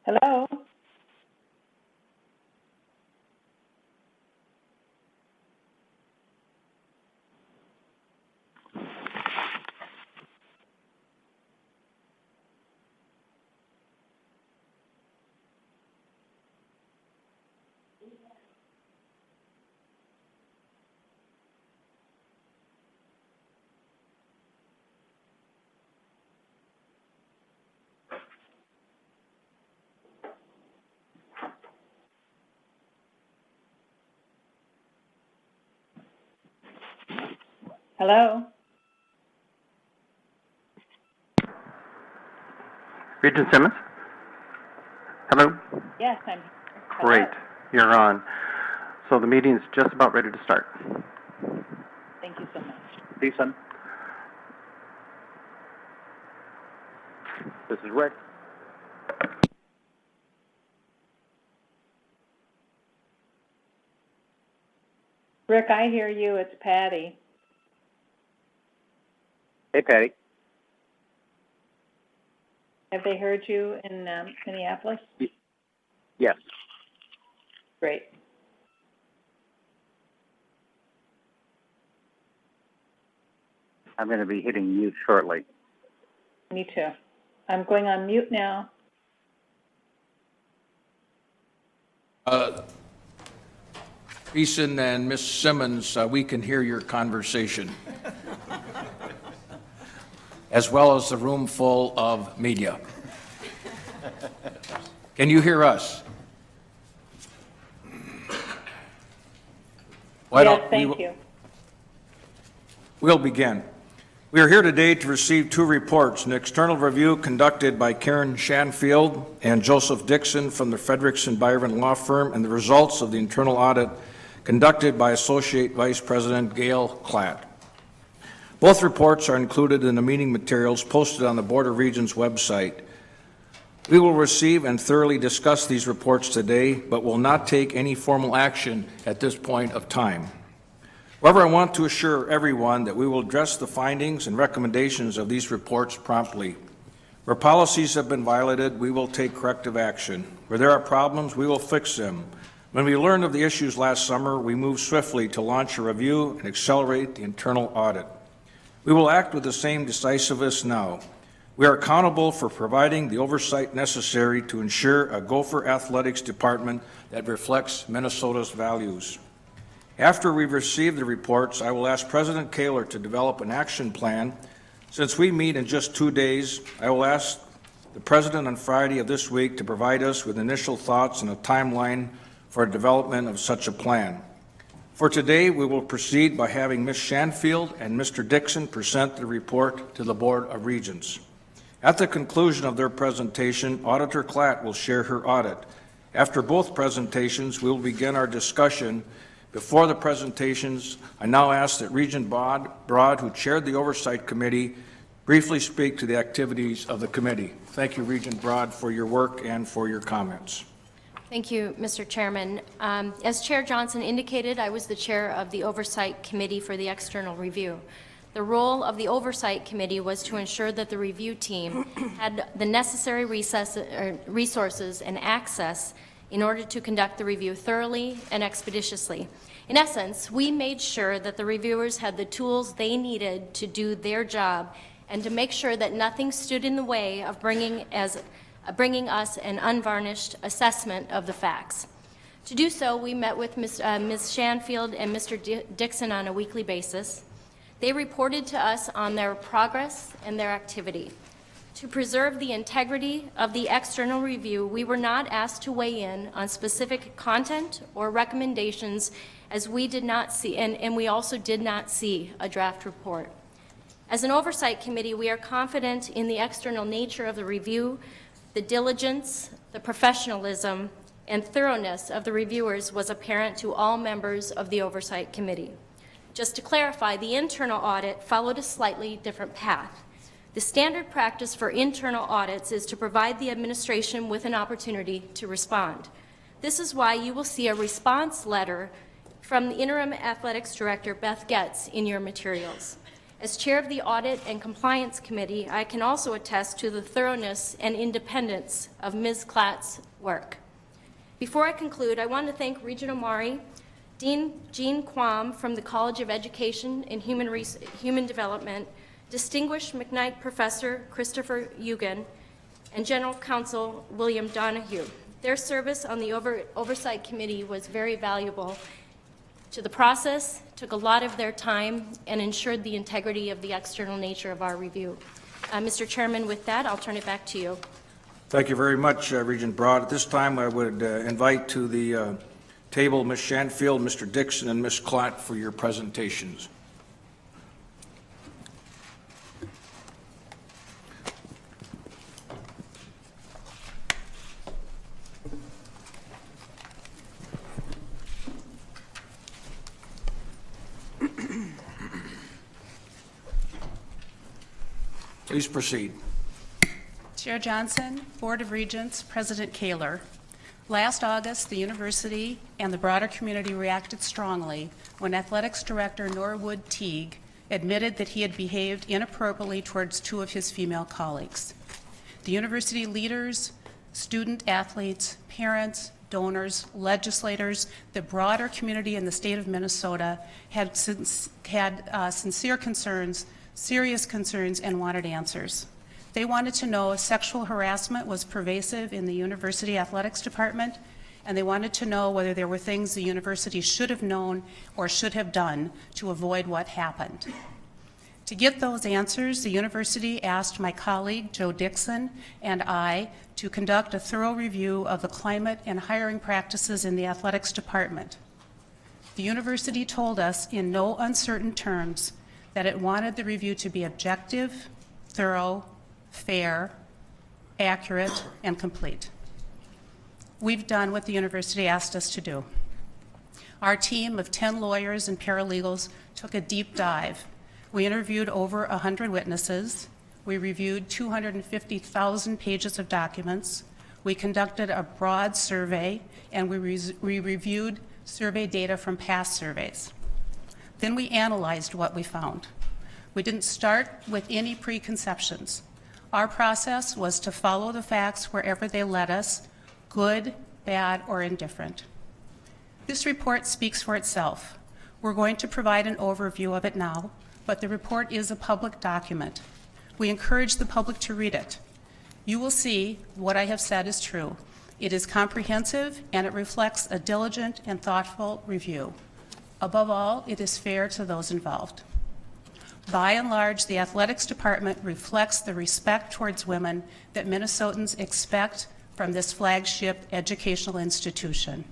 Hello? Hello? Regent Simmons? Hello? Yes, I'm here. Great. Hello. You're on. So the meeting's just about ready to start. Thank you so much. Lisa. This is Rick. Rick, I hear you. It's Patty. Hey, Patty. Have they heard you in Minneapolis? Yes. Great. I'm going to be hitting mute shortly. Me too. I'm going on mute now. Beeson and Ms. Simmons, we can hear your conversation, as well as the room full of media. Can you hear us? Yes, thank you. We'll begin. We are here today to receive two reports, an external review conducted by Karen Shanfield and Joseph Dixon from the Frederickson Byron Law Firm, and the results of the internal audit conducted by Associate Vice President Gail Klatt. Both reports are included in the meeting materials posted on the Board of Regents website. We will receive and thoroughly discuss these reports today, but will not take any formal action at this point of time. However, I want to assure everyone that we will address the findings and recommendations of these reports promptly. Where policies have been violated, we will take corrective action. Where there are problems, we will fix them. When we learned of the issues last summer, we moved swiftly to launch a review and accelerate the internal audit. We will act with the same decisiveness now. We are accountable for providing the oversight necessary to ensure a Gopher Athletics department that reflects Minnesota's values. After we receive the reports, I will ask President Kaler to develop an action plan. Since we meet in just 2 days, I will ask the President on Friday of this week to provide us with initial thoughts and a timeline for development of such a plan. For today, we will proceed by having Ms. Shanfield and Mr. Dixon present the report to the Board of Regents. At the conclusion of their presentation, Auditor Klatt will share her audit. After both presentations, we will begin our discussion. Before the presentations, I now ask that Regent Broad, who chaired the Oversight Committee, briefly speak to the activities of the committee. Thank you, Regent Broad, for your work and for your comments. Thank you, Mr. Chairman. As Chair Johnson indicated, I was the chair of the Oversight Committee for the External Review. The role of the Oversight Committee was to ensure that the review team had the necessary resources and access in order to conduct the review thoroughly and expeditiously. In essence, we made sure that the reviewers had the tools they needed to do their job and to make sure that nothing stood in the way of bringing us an unvarnished assessment of the facts. To do so, we met with Ms. Shanfield and Mr. Dixon on a weekly basis. They reported to us on their progress and their activity. To preserve the integrity of the external review, we were not asked to weigh in on specific content or recommendations, as we did not see, and we also did not see a draft report. As an Oversight Committee, we are confident in the external nature of the review. The diligence, the professionalism, and thoroughness of the reviewers was apparent to all members of the Oversight Committee. Just to clarify, the internal audit followed a slightly different path. The standard practice for internal audits is to provide the administration with an opportunity to respond. This is why you will see a response letter from the Interim Athletics Director, Beth Getz, in your materials. As chair of the Audit and Compliance Committee, I can also attest to the thoroughness and independence of Ms. Klatt's work. Before I conclude, I want to thank Regent Omari, Dean Jean Quam from the College of Education and Human Development, distinguished McKnight Professor Christopher Eugen, and General Counsel William Donahue. Their service on the Oversight Committee was very valuable to the process, took a lot of their time, and ensured the integrity of the external nature of our review. Mr. Chairman, with that, I'll turn it back to you. Thank you very much, Regent Broad. At this time, I would invite to the table Ms. Shanfield, Mr. Dixon, and Ms. Klatt for your presentations. Please proceed. Chair Johnson, Board of Regents, President Kaler. Last August, the university and the broader community reacted strongly when Athletics Director Norwood Teague admitted that he had behaved inappropriately towards two of his female colleagues. The university leaders, student athletes, parents, donors, legislators, the broader community in the state of Minnesota had sincere concerns, serious concerns, and wanted answers. They wanted to know if sexual harassment was pervasive in the university athletics department, and they wanted to know whether there were things the university should have known or should have done to avoid what happened. To get those answers, the university asked my colleague, Joe Dixon, and I to conduct a thorough review of the climate and hiring practices in the athletics department. The university told us in no uncertain terms that it wanted the review to be objective, thorough, fair, accurate, and complete. We've done what the university asked us to do. Our team of 10 lawyers and paralegals took a deep dive. We interviewed over 100 witnesses. We reviewed 250,000 pages of documents. We conducted a broad survey, and we reviewed survey data from past surveys. Then we analyzed what we found. We didn't start with any preconceptions. Our process was to follow the facts wherever they led us, good, bad, or indifferent. This report speaks for itself. We're going to provide an overview of it now, but the report is a public document. We encourage the public to read it. You will see what I have said is true. It is comprehensive, and it reflects a diligent and thoughtful review. Above all, it is fair to those involved. By and large, the athletics department reflects the respect towards women that Minnesotans expect from this flagship educational institution.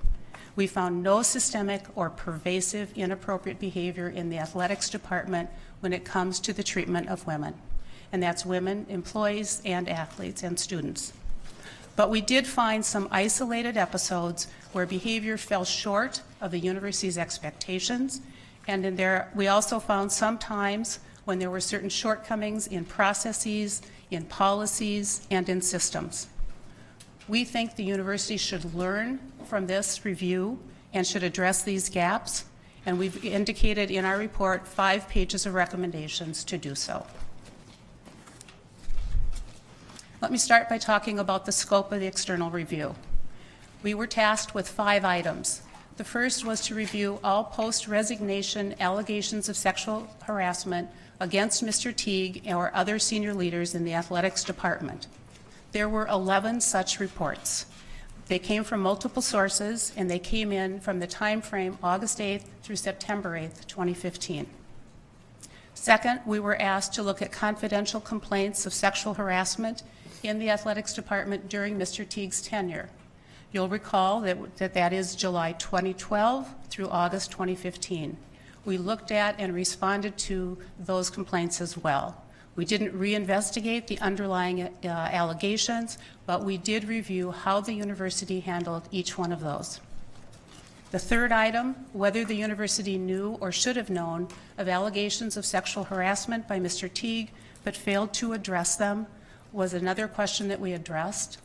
We found no systemic or pervasive inappropriate behavior in the athletics department when it comes to the treatment of women, and that's women, employees, and athletes and students. But we did find some isolated episodes where behavior fell short of the university's expectations, and in there, we also found some times when there were certain shortcomings in processes, in policies, and in systems. We think the university should learn from this review and should address these gaps, and we've indicated in our report 5 pages of recommendations to do so. Let me start by talking about the scope of the external review. We were tasked with 5 items. The first was to review all post-resignation allegations of sexual harassment against Mr. Teague or other senior leaders in the athletics department. There were 11 such reports. They came from multiple sources, and they came in from the time frame August 8th through September 8th, 2015. Second, we were asked to look at confidential complaints of sexual harassment in the athletics department during Mr. Teague's tenure. You'll recall that is July 2012 through August 2015. We looked at and responded to those complaints as well. We didn't reinvestigate the underlying allegations, but we did review how the university handled each one of those. The third item, whether the university knew or should have known of allegations of sexual harassment by Mr. Teague but failed to address them, was another question that we addressed.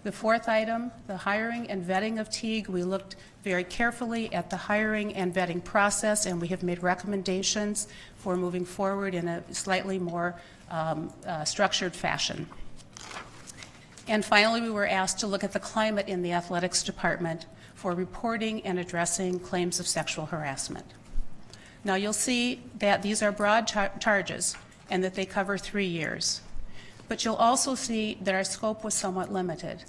The fourth item, the hiring and vetting of Teague, we looked very carefully at the hiring and vetting process, and we have made recommendations for moving forward in a slightly more structured fashion. And finally, we were asked to look at the climate in the athletics department for reporting and addressing claims of sexual harassment. Now, you'll see that these are broad charges and that they cover 3 years. But you'll also see that our scope was somewhat limited.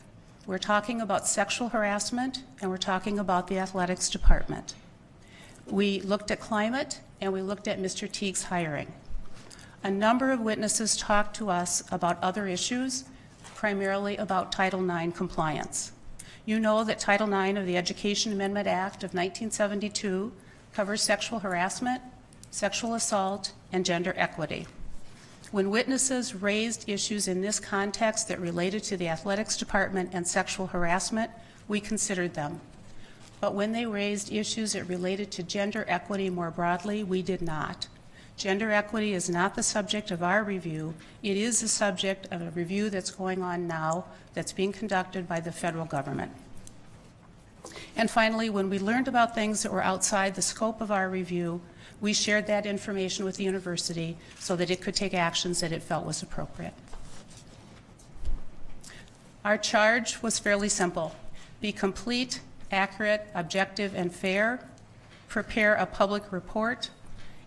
We're talking about sexual harassment, and we're talking about the athletics department. We looked at climate, and we looked at Mr. Teague's hiring. A number of witnesses talked to us about other issues, primarily about Title IX compliance. You know that Title IX of the Education Amendment Act of 1972 covers sexual harassment, sexual assault, and gender equity. When witnesses raised issues in this context that related to the athletics department and sexual harassment, we considered them. But when they raised issues that related to gender equity more broadly, we did not. Gender equity is not the subject of our review. It is the subject of a review that's going on now that's being conducted by the federal government. And finally, when we learned about things that were outside the scope of our review, we shared that information with the university so that it could take actions that it felt was appropriate. Our charge was fairly simple: be complete, accurate, objective, and fair, prepare a public report,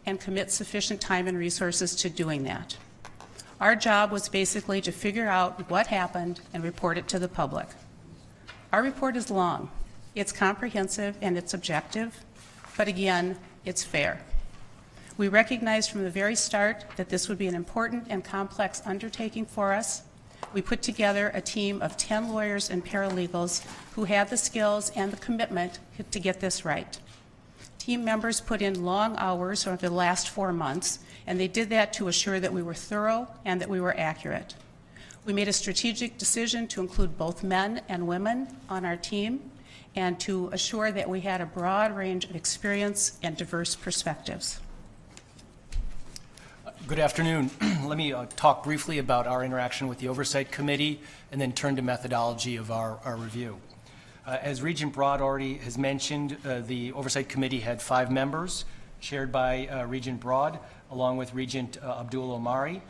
and commit sufficient time and resources to doing that. Our job was basically to figure out what happened and report it to the public. Our report is long, it's comprehensive, and it's objective, but again, it's fair. We recognized from the very start that this would be an important and complex undertaking for us. We put together a team of 10 lawyers and paralegals who had the skills and the commitment to get this right. Team members put in long hours over the last 4 months, and they did that to assure that we were thorough and that we were accurate. We made a strategic decision to include both men and women on our team and to assure that we had a broad range of experience and diverse perspectives. Good afternoon. Let me talk briefly about our interaction with the Oversight Committee and then turn to methodology of our review. As Regent Broad already has mentioned, the Oversight Committee had 5 members, chaired by Regent Broad, along with Regent Abdul Omari.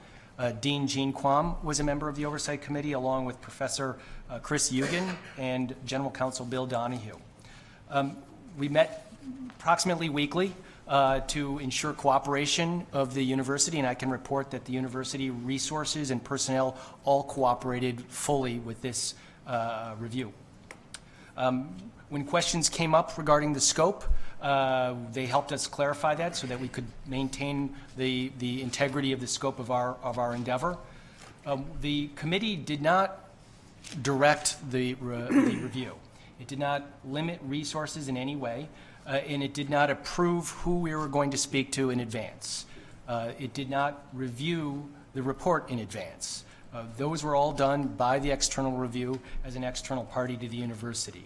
Dean Jean Quam was a member of the Oversight Committee, along with Professor Chris Eugen and General Counsel Bill Donahue. We met approximately weekly to ensure cooperation of the university, and I can report that the university resources and personnel all cooperated fully with this review. When questions came up regarding the scope, they helped us clarify that so that we could maintain the integrity of the scope of our endeavor. The committee did not direct the review. It did not limit resources in any way, and it did not approve who we were going to speak to in advance. It did not review the report in advance. Those were all done by the external review as an external party to the university.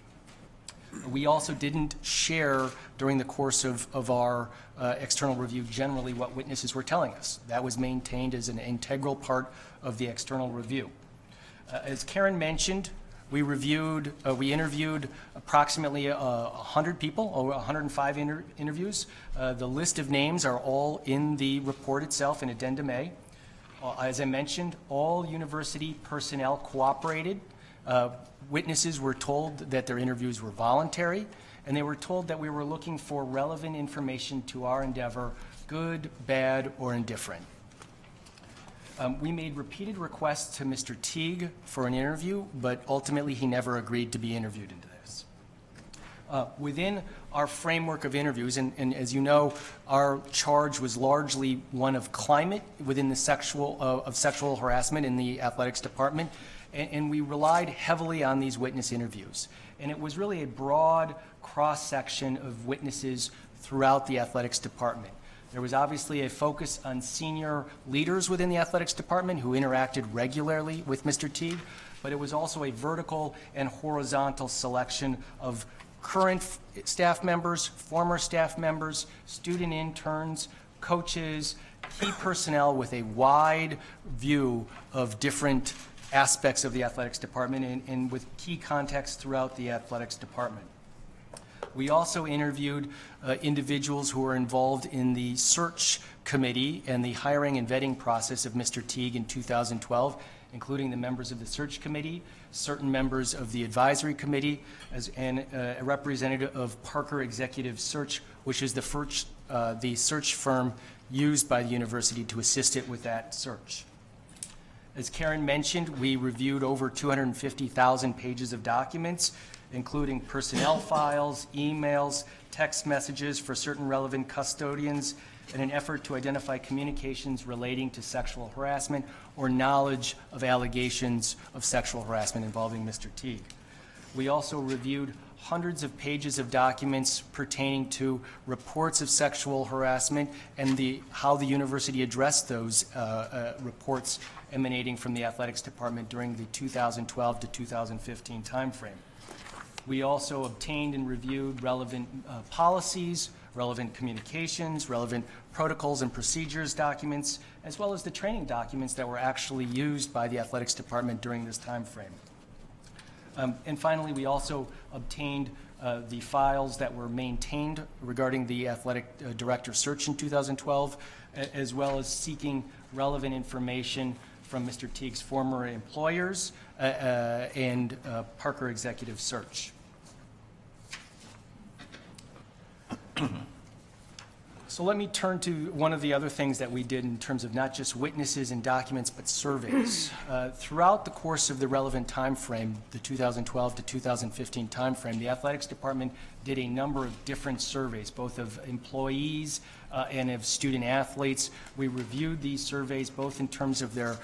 We also didn't share during the course of our external review generally what witnesses were telling us. That was maintained as an integral part of the external review. As Karen mentioned, we interviewed approximately 100 people, over 105 interviews. The list of names are all in the report itself in Addendum A. As I mentioned, all university personnel cooperated. Witnesses were told that their interviews were voluntary, and they were told that we were looking for relevant information to our endeavor, good, bad, or indifferent. We made repeated requests to Mr. Teague for an interview, but ultimately he never agreed to be interviewed into this. Within our framework of interviews, and as you know, our charge was largely one of climate within the sexual harassment in the athletics department, and we relied heavily on these witness interviews. And it was really a broad cross-section of witnesses throughout the athletics department. There was obviously a focus on senior leaders within the athletics department who interacted regularly with Mr. Teague, but it was also a vertical and horizontal selection of current staff members, former staff members, student interns, coaches, key personnel with a wide view of different aspects of the athletics department and with key context throughout the athletics department. We also interviewed individuals who were involved in the search committee and the hiring and vetting process of Mr. Teague in 2012, including the members of the search committee, certain members of the advisory committee, and a representative of Parker Executive Search, which is the search firm used by the university to assist it with that search. As Karen mentioned, we reviewed over 250,000 pages of documents, including personnel files, emails, text messages for certain relevant custodians, in an effort to identify communications relating to sexual harassment or knowledge of allegations of sexual harassment involving Mr. Teague. We also reviewed hundreds of pages of documents pertaining to reports of sexual harassment and how the university addressed those reports emanating from the athletics department during the 2012 to 2015 timeframe. We also obtained and reviewed relevant policies, relevant communications, relevant protocols and procedures documents, as well as the training documents that were actually used by the athletics department during this time frame. And finally, we also obtained the files that were maintained regarding the athletic director search in 2012, as well as seeking relevant information from Mr. Teague's former employers and Parker Executive Search. So let me turn to one of the other things that we did in terms of not just witnesses and documents, but surveys. Throughout the course of the relevant time frame, the 2012 to 2015 time frame, the athletics department did a number of different surveys, both of employees and of student athletes. We reviewed these surveys both in terms of their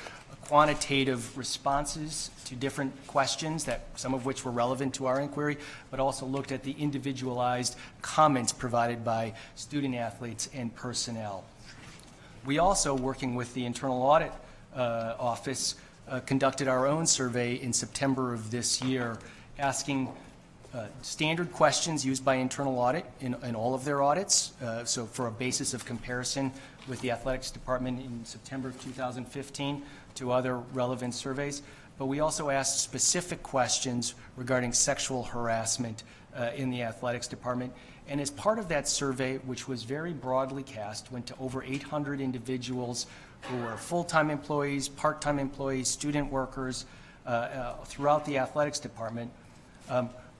quantitative responses to different questions, that some of which were relevant to our inquiry, but also looked at the individualized comments provided by student athletes and personnel. We also, working with the Internal Audit Office, conducted our own survey in September of this year, asking standard questions used by internal audit in all of their audits, so for a basis of comparison with the athletics department in September of 2015 to other relevant surveys. But we also asked specific questions regarding sexual harassment in the athletics department. And as part of that survey, which was very broadly cast, went to over 800 individuals who were full-time employees, part-time employees, student workers throughout the athletics department.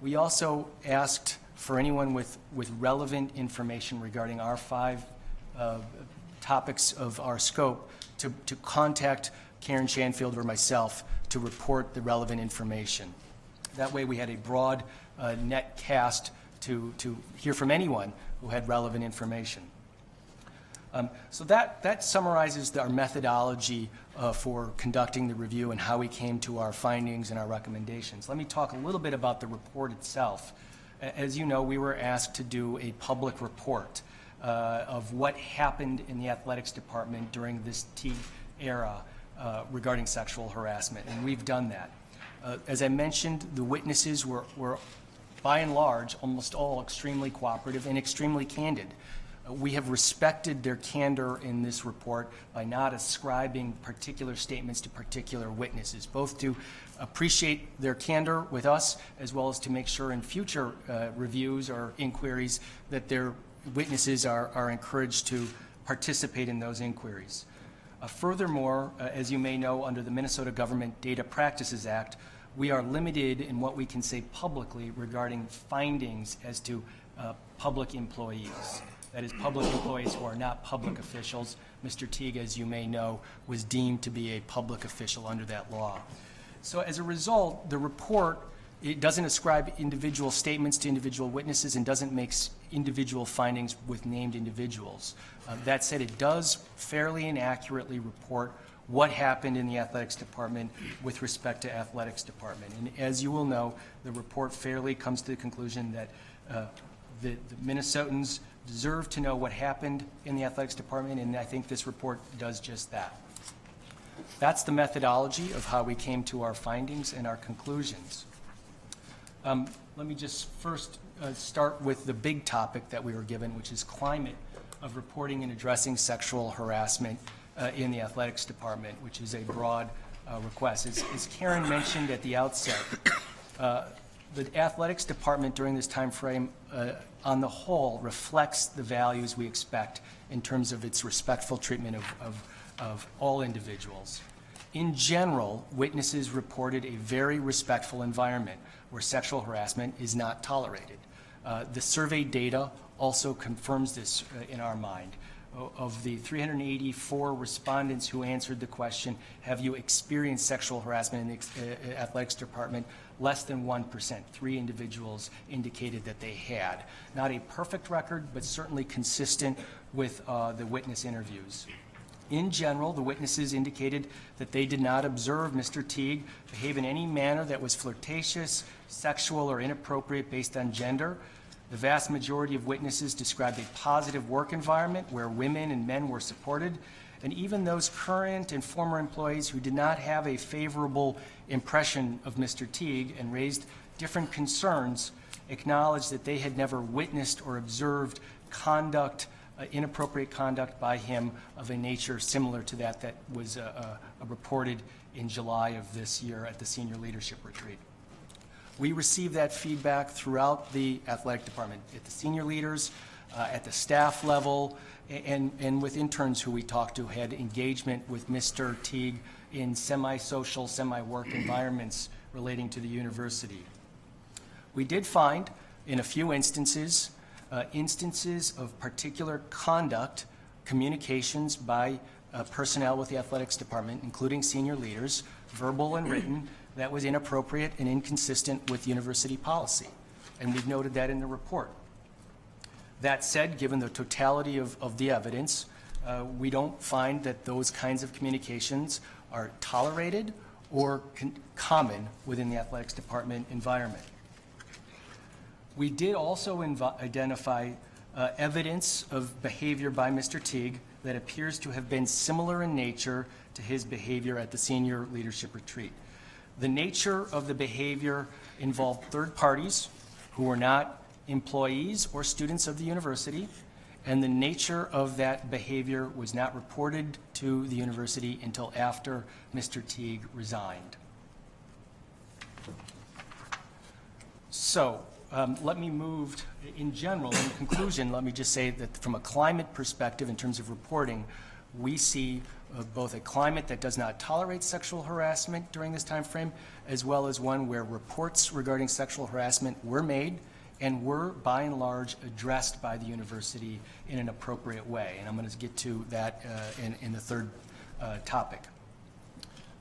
We also asked for anyone with relevant information regarding our 5 topics of our scope to contact Karen Shanfield or myself to report the relevant information. That way we had a broad net cast to hear from anyone who had relevant information. So that summarizes our methodology for conducting the review and how we came to our findings and our recommendations. Let me talk a little bit about the report itself. As you know, we were asked to do a public report of what happened in the athletics department during this Teague era regarding sexual harassment, and we've done that. As I mentioned, the witnesses were by and large, almost all extremely cooperative and extremely candid. We have respected their candor in this report by not ascribing particular statements to particular witnesses, both to appreciate their candor with us, as well as to make sure in future reviews or inquiries that their witnesses are encouraged to participate in those inquiries. Furthermore, as you may know, under the Minnesota Government Data Practices Act, we are limited in what we can say publicly regarding findings as to public employees. That is, public employees who are not public officials. Mr. Teague, as you may know, was deemed to be a public official under that law. So as a result, the report, it doesn't ascribe individual statements to individual witnesses and doesn't make individual findings with named individuals. That said, it does fairly and accurately report what happened in the athletics department with respect to athletics department. And as you will know, the report fairly comes to the conclusion that the Minnesotans deserve to know what happened in the athletics department, and I think this report does just that. That's the methodology of how we came to our findings and our conclusions. Let me just first start with the big topic that we were given, which is climate of reporting and addressing sexual harassment in the athletics department, which is a broad requests. As Karen mentioned at the outset, the athletics department during this time frame, on the whole, reflects the values we expect in terms of its respectful treatment of all individuals. In general, witnesses reported a very respectful environment where sexual harassment is not tolerated. The survey data also confirms this in our mind. Of the 384 respondents who answered the question, have you experienced sexual harassment in the athletics department, less than 1%, 3 individuals indicated that they had. Not a perfect record, but certainly consistent with the witness interviews. In general, the witnesses indicated that they did not observe Mr. Teague behave in any manner that was flirtatious, sexual, or inappropriate based on gender. The vast majority of witnesses described a positive work environment where women and men were supported, and even those current and former employees who did not have a favorable impression of Mr. Teague and raised different concerns acknowledged that they had never witnessed or observed conduct, inappropriate conduct by him of a nature similar to that was reported in July of this year at the senior leadership retreat. We received that feedback throughout the athletic department, at the senior leaders, at the staff level, and with interns who we talked to had engagement with Mr. Teague in semi-social, semi-work environments relating to the university. We did find, in a few instances, instances of particular conduct, communications by personnel with the athletics department, including senior leaders, verbal and written, that was inappropriate and inconsistent with university policy. And we've noted that in the report. That said, given the totality of the evidence, we don't find that those kinds of communications are tolerated or common within the athletics department environment. We did also identify evidence of behavior by Mr. Teague that appears to have been similar in nature to his behavior at the senior leadership retreat. The nature of the behavior involved third parties who were not employees or students of the university, and the nature of that behavior was not reported to the university until after Mr. Teague resigned. So, let me move, in general, in conclusion, let me just say that from a climate perspective, in terms of reporting, we see both a climate that does not tolerate sexual harassment during this time frame, as well as one where reports regarding sexual harassment were made and were, by and large, addressed by the university in an appropriate way. And I'm going to get to that in the third topic.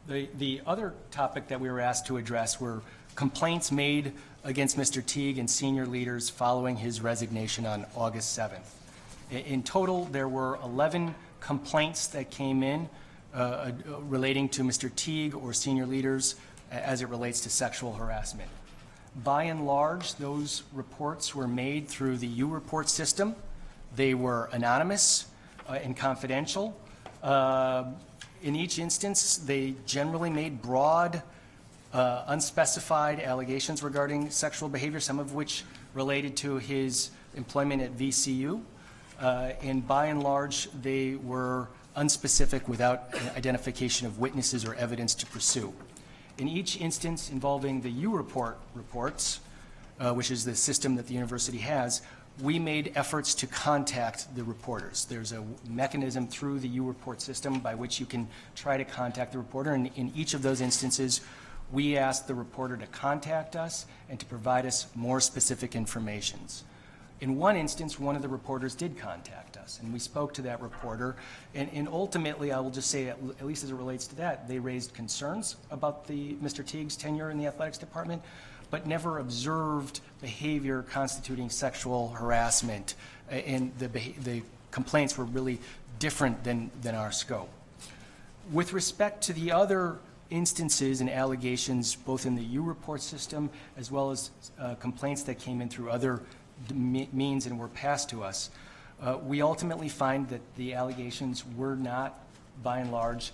The other topic that we were asked to address were complaints made against Mr. Teague and senior leaders following his resignation on August 7th. In total, there were 11 complaints that came in relating to Mr. Teague or senior leaders as it relates to sexual harassment. By and large, those reports were made through the U-Report system. They were anonymous and confidential. In each instance, they generally made broad, unspecified allegations regarding sexual behavior, some of which related to his employment at VCU. And by and large, they were unspecific without identification of witnesses or evidence to pursue. In each instance involving the U-Report reports, which is the system that the university has, we made efforts to contact the reporters. There's a mechanism through the U-Report system by which you can try to contact the reporter, and in each of those instances, we asked the reporter to contact us and to provide us more specific information. In one instance, one of the reporters did contact us, and we spoke to that reporter, and ultimately, I will just say, at least as it relates to that, they raised concerns about Mr. Teague's tenure in the athletics department, but never observed behavior constituting sexual harassment, and the complaints were really different than our scope. With respect to the other instances and allegations, both in the U-Report system as well as complaints that came in through other means and were passed to us, we ultimately find that the allegations were not, by and large,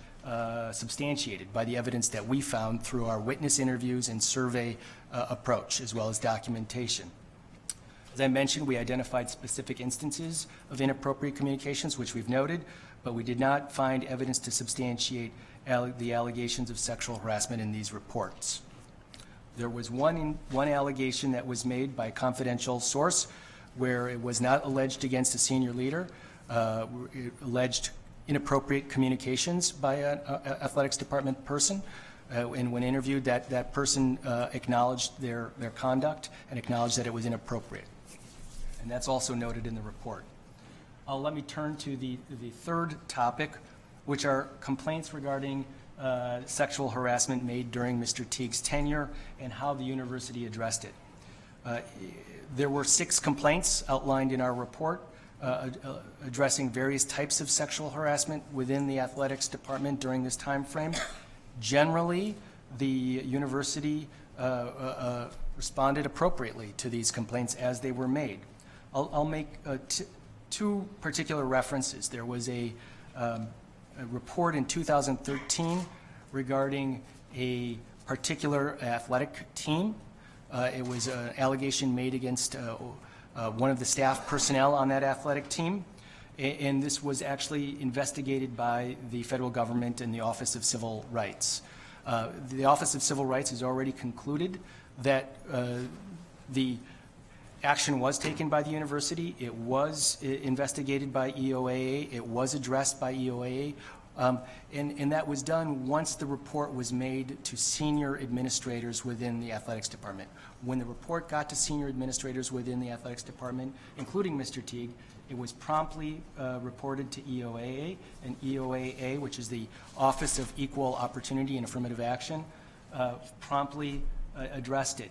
substantiated by the evidence that we found through our witness interviews and survey approach, as well as documentation. As I mentioned, we identified specific instances of inappropriate communications, which we've noted, but we did not find evidence to substantiate the allegations of sexual harassment in these reports. There was one allegation that was made by a confidential source where it was not alleged against a senior leader. It alleged inappropriate communications by an athletics department person. And when interviewed, that person acknowledged their conduct and acknowledged that it was inappropriate. And that's also noted in the report. Let me turn to the third topic, which are complaints regarding sexual harassment made during Mr. Teague's tenure and how the university addressed it. There were 6 complaints outlined in our report addressing various types of sexual harassment within the athletics department during this time frame. Generally, the university responded appropriately to these complaints as they were made. I'll make 2 particular references. There was a report in 2013 regarding a particular athletic team. It was an allegation made against one of the staff personnel on that athletic team, and this was actually investigated by the federal government and the Office of Civil Rights. The Office of Civil Rights has already concluded that the action was taken by the university. It was investigated by EOAA. It was addressed by EOAA. And that was done once the report was made to senior administrators within the athletics department. When the report got to senior administrators within the athletics department, including Mr. Teague, it was promptly reported to EOAA, and EOAA, which is the Office of Equal Opportunity and Affirmative Action, promptly addressed it.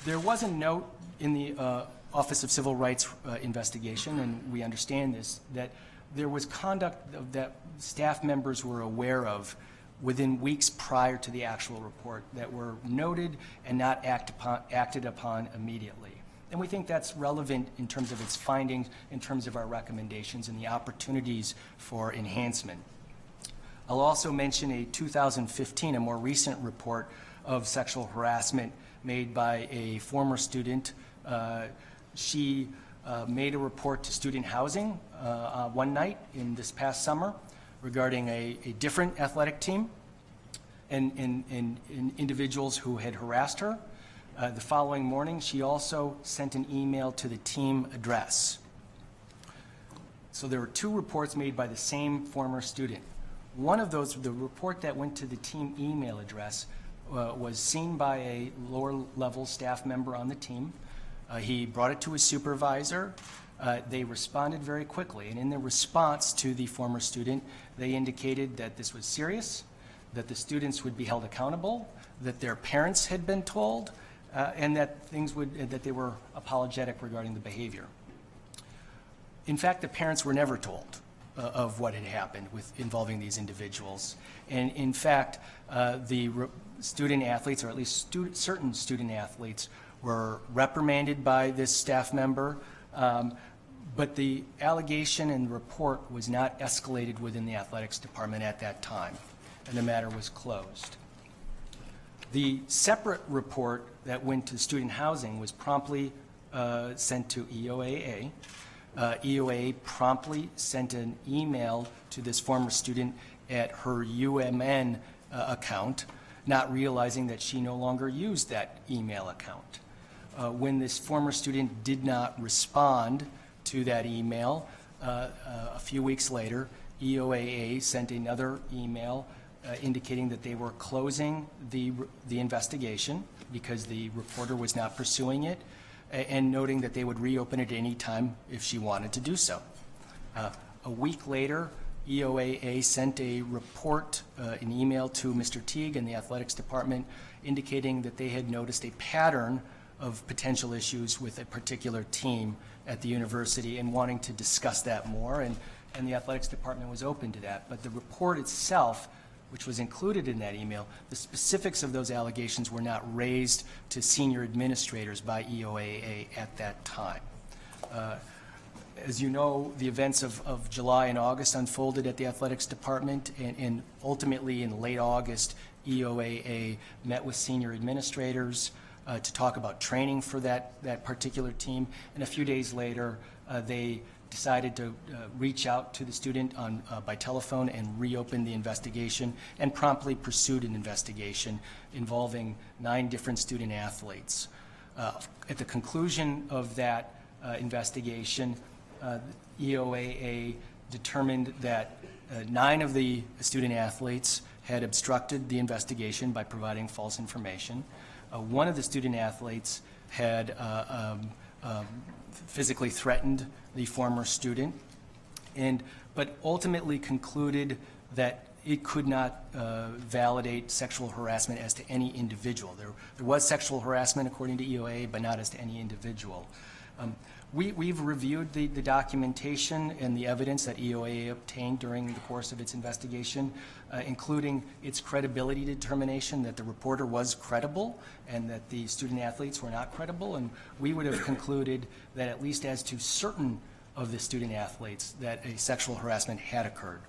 There was a note in the Office of Civil Rights investigation, and we understand this, that there was conduct that staff members were aware of within weeks prior to the actual report that were noted and not acted upon immediately. And we think that's relevant in terms of its findings, in terms of our recommendations and the opportunities for enhancement. I'll also mention a 2015, a more recent report of sexual harassment made by a former student. She made a report to student housing one night in this past summer regarding a different athletic team and individuals who had harassed her. The following morning, she also sent an email to the team address. So there were 2 reports made by the same former student. One of those, the report that went to the team email address, was seen by a lower-level staff member on the team. He brought it to his supervisor. They responded very quickly, and in their response to the former student, they indicated that this was serious, that the students would be held accountable, that their parents had been told, and that that they were apologetic regarding the behavior. In fact, the parents were never told of what had happened involving these individuals. And in fact, the student athletes, or at least certain student athletes, were reprimanded by this staff member, but the allegation and the report was not escalated within the athletics department at that time, and the matter was closed. The separate report that went to student housing was promptly sent to EOAA. EOAA promptly sent an email to this former student at her UMN account, not realizing that she no longer used that email account. When this former student did not respond to that email, a few weeks later, EOAA sent another email indicating that they were closing the investigation because the reporter was not pursuing it, and noting that they would reopen it any time if she wanted to do so. A week later, EOAA sent a report, an email to Mr. Teague and the athletics department indicating that they had noticed a pattern of potential issues with a particular team at the university and wanting to discuss that more, and the athletics department was open to that. But the report itself, which was included in that email, the specifics of those allegations were not raised to senior administrators by EOAA at that time. As you know, the events of July and August unfolded at the athletics department, and ultimately in late August, EOAA met with senior administrators to talk about training for that particular team, and a few days later, they decided to reach out to the student by telephone and reopen the investigation, and promptly pursued an investigation involving 9 different student athletes. At the conclusion of that investigation, EOAA determined that 9 of the student athletes had obstructed the investigation by providing false information. 1 of the student athletes had physically threatened the former student, but ultimately concluded that it could not validate sexual harassment as to any individual. There was sexual harassment according to EOA, but not as to any individual. We've reviewed the documentation and the evidence that EOA obtained during the course of its investigation, including its credibility determination that the reporter was credible and that the student athletes were not credible, and we would have concluded that at least as to certain of the student athletes that a sexual harassment had occurred.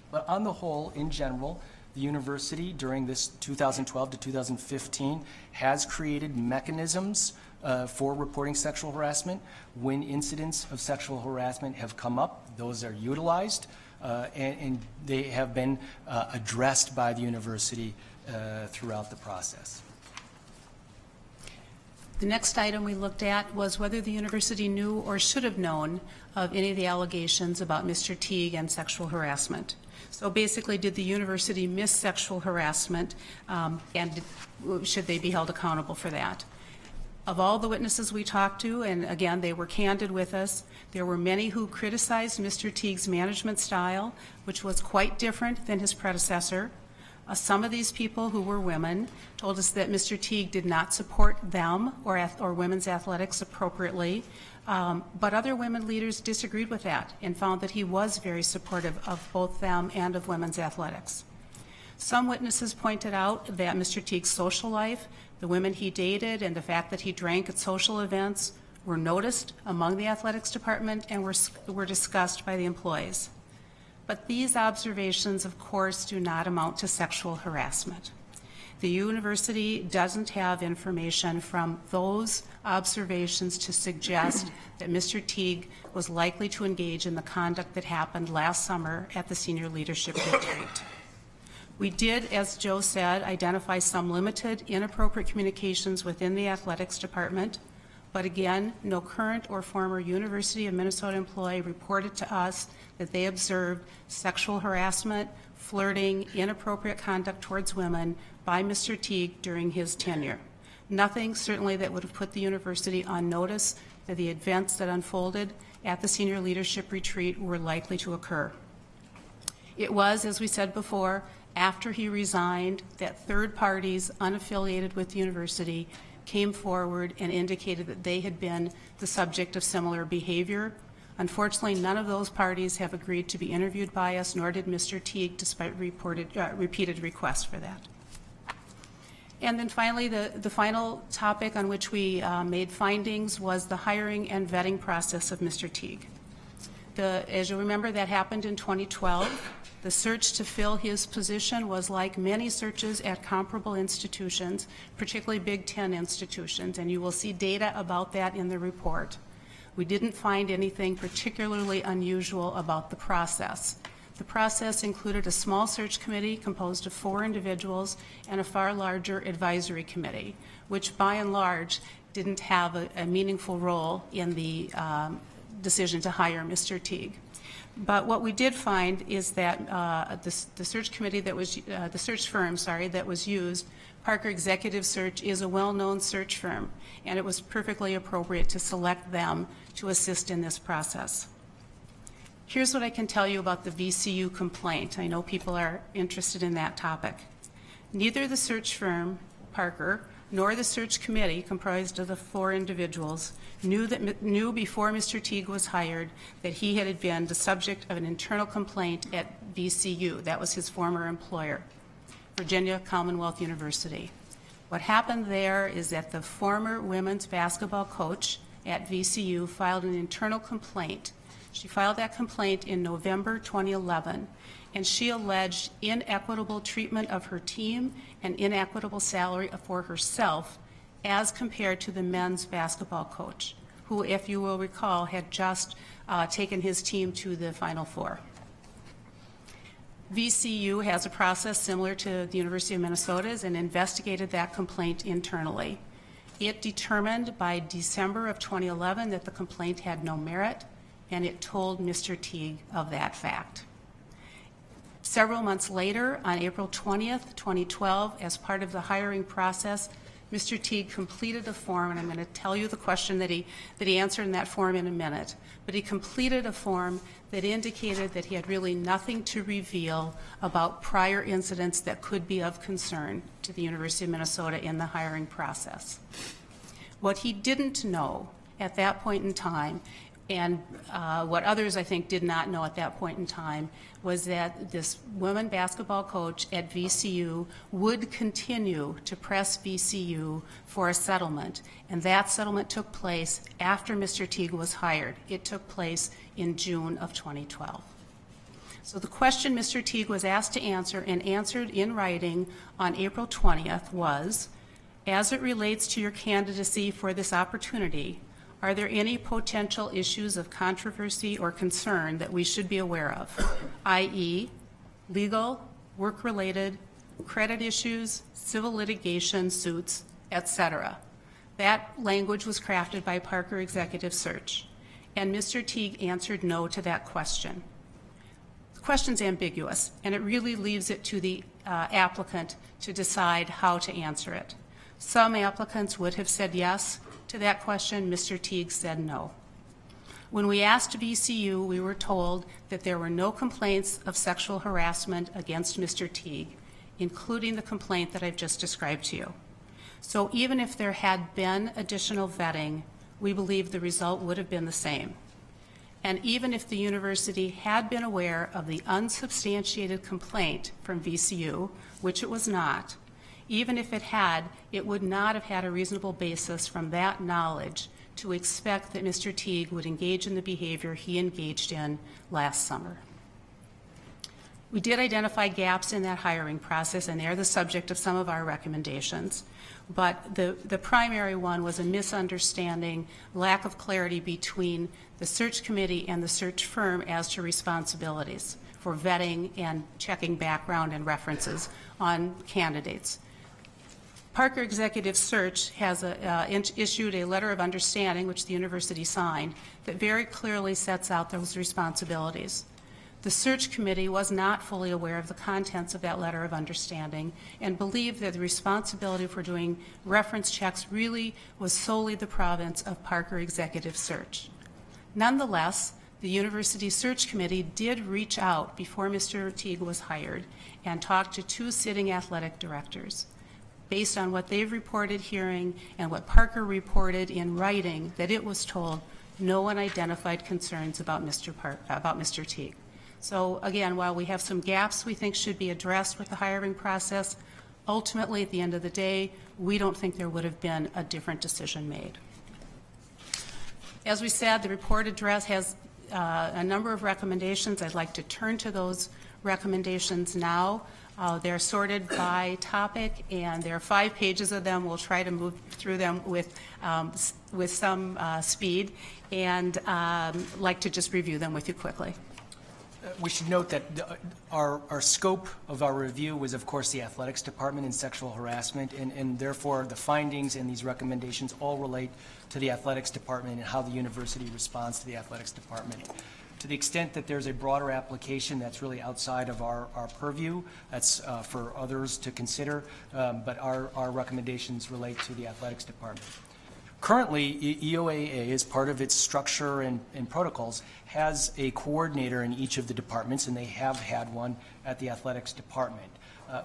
But on the whole, in general, the university during this 2012 to 2015 has created mechanisms for reporting sexual harassment. When incidents of sexual harassment have come up, those are utilized, and they have been addressed by the university throughout the process. The next item we looked at was whether the university knew or should have known of any of the allegations about Mr. Teague and sexual harassment. So basically, did the university miss sexual harassment, and should they be held accountable for that? Of all the witnesses we talked to, and again, they were candid with us, there were many who criticized Mr. Teague's management style, which was quite different than his predecessor. Some of these people, who were women, told us that Mr. Teague did not support them or women's athletics appropriately, but other women leaders disagreed with that and found that he was very supportive of both them and of women's athletics. Some witnesses pointed out that Mr. Teague's social life, the women he dated, and the fact that he drank at social events were noticed among the athletics department and were discussed by the employees. But these observations, of course, do not amount to sexual harassment. The university doesn't have information from those observations to suggest that Mr. Teague was likely to engage in the conduct that happened last summer at the senior leadership retreat. We did, as Joe said, identify some limited inappropriate communications within the athletics department, but again, no current or former University of Minnesota employee reported to us that they observed sexual harassment, flirting, inappropriate conduct towards women by Mr. Teague during his tenure. Nothing, certainly, that would have put the university on notice that the events that unfolded at the senior leadership retreat were likely to occur. It was, as we said before, after he resigned that third parties unaffiliated with the university came forward and indicated that they had been the subject of similar behavior. Unfortunately, none of those parties have agreed to be interviewed by us, nor did Mr. Teague, despite repeated requests for that. And then finally, the final topic on which we made findings was the hiring and vetting process of Mr. Teague. As you remember, that happened in 2012. The search to fill his position was like many searches at comparable institutions, particularly Big Ten institutions, and you will see data about that in the report. We didn't find anything particularly unusual about the process. The process included a small search committee composed of 4 individuals and a far larger advisory committee, which by and large didn't have a meaningful role in the decision to hire Mr. Teague. But what we did find is that the search committee that was, the search firm, that was used, Parker Executive Search, is a well-known search firm, and it was perfectly appropriate to select them to assist in this process. Here's what I can tell you about the VCU complaint. I know people are interested in that topic. Neither the search firm, Parker, nor the search committee, comprised of the 4 individuals, knew before Mr. Teague was hired that he had been the subject of an internal complaint at VCU. That was his former employer, Virginia Commonwealth University. What happened there is that the former women's basketball coach at VCU filed an internal complaint. She filed that complaint in November 2011, and she alleged inequitable treatment of her team and inequitable salary for herself as compared to the men's basketball coach, who, if you will recall, had just taken his team to the Final Four. VCU has a process similar to the University of Minnesota's and investigated that complaint internally. It determined by December of 2011 that the complaint had no merit, and it told Mr. Teague of that fact. Several months later, on April 20th, 2012, as part of the hiring process, Mr. Teague completed a form, and I'm going to tell you the question that he answered in that form in a minute, but he completed a form that indicated that he had really nothing to reveal about prior incidents that could be of concern to the University of Minnesota in the hiring process. What he didn't know at that point in time, and what others I think did not know at that point in time, was that this women basketball coach at VCU would continue to press VCU for a settlement, and that settlement took place after Mr. Teague was hired. It took place in June of 2012. So the question Mr. Teague was asked to answer and answered in writing on April 20th was, as it relates to your candidacy for this opportunity, are there any potential issues of controversy or concern that we should be aware of, i.e., legal, work-related, credit issues, civil litigation suits, etc.? That language was crafted by Parker Executive Search, and Mr. Teague answered no to that question. The question's ambiguous, and it really leaves it to the applicant to decide how to answer it. Some applicants would have said yes to that question. Mr. Teague said no. When we asked VCU, we were told that there were no complaints of sexual harassment against Mr. Teague, including the complaint that I've just described to you. So even if there had been additional vetting, we believe the result would have been the same. And even if the university had been aware of the unsubstantiated complaint from VCU, which it was not, even if it had, it would not have had a reasonable basis from that knowledge to expect that Mr. Teague would engage in the behavior he engaged in last summer. We did identify gaps in that hiring process, and they're the subject of some of our recommendations. But the primary one was a misunderstanding, lack of clarity between the search committee and the search firm as to responsibilities for vetting and checking background and references on candidates. Parker Executive Search has issued a letter of understanding, which the university signed, that very clearly sets out those responsibilities. The search committee was not fully aware of the contents of that letter of understanding and believed that the responsibility for doing reference checks really was solely the province of Parker Executive Search. Nonetheless, the university search committee did reach out before Mr. Teague was hired and talked to two sitting athletic directors. Based on what they've reported hearing and what Parker reported in writing, that it was told no one identified concerns about Mr. Teague. So again, while we have some gaps we think should be addressed with the hiring process, ultimately at the end of the day, we don't think there would have been a different decision made. As we said, the report has a number of recommendations. I'd like to turn to those recommendations now. They're sorted by topic, and there are 5 pages of them. We'll try to move through them with some speed, and like to just review them with you quickly. We should note that our scope of our review was, of course, the athletics department and sexual harassment, and therefore the findings and these recommendations all relate to the athletics department and how the university responds to the athletics department. To the extent that there's a broader application that's really outside of our purview, that's for others to consider, but our recommendations relate to the athletics department. Currently, EOAA, as part of its structure and protocols, has a coordinator in each of the departments, and they have had one at the athletics department.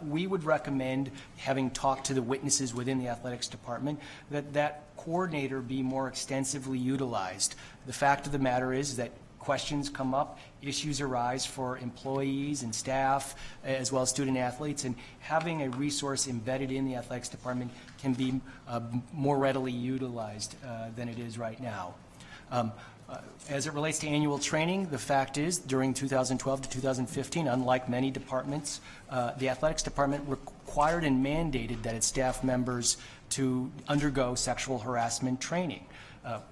We would recommend, having talked to the witnesses within the athletics department, that coordinator be more extensively utilized. The fact of the matter is that questions come up, issues arise for employees and staff, as well as student athletes, and having a resource embedded in the athletics department can be more readily utilized than it is right now. As it relates to annual training, the fact is, during 2012 to 2015, unlike many departments, the athletics department required and mandated that its staff members to undergo sexual harassment training.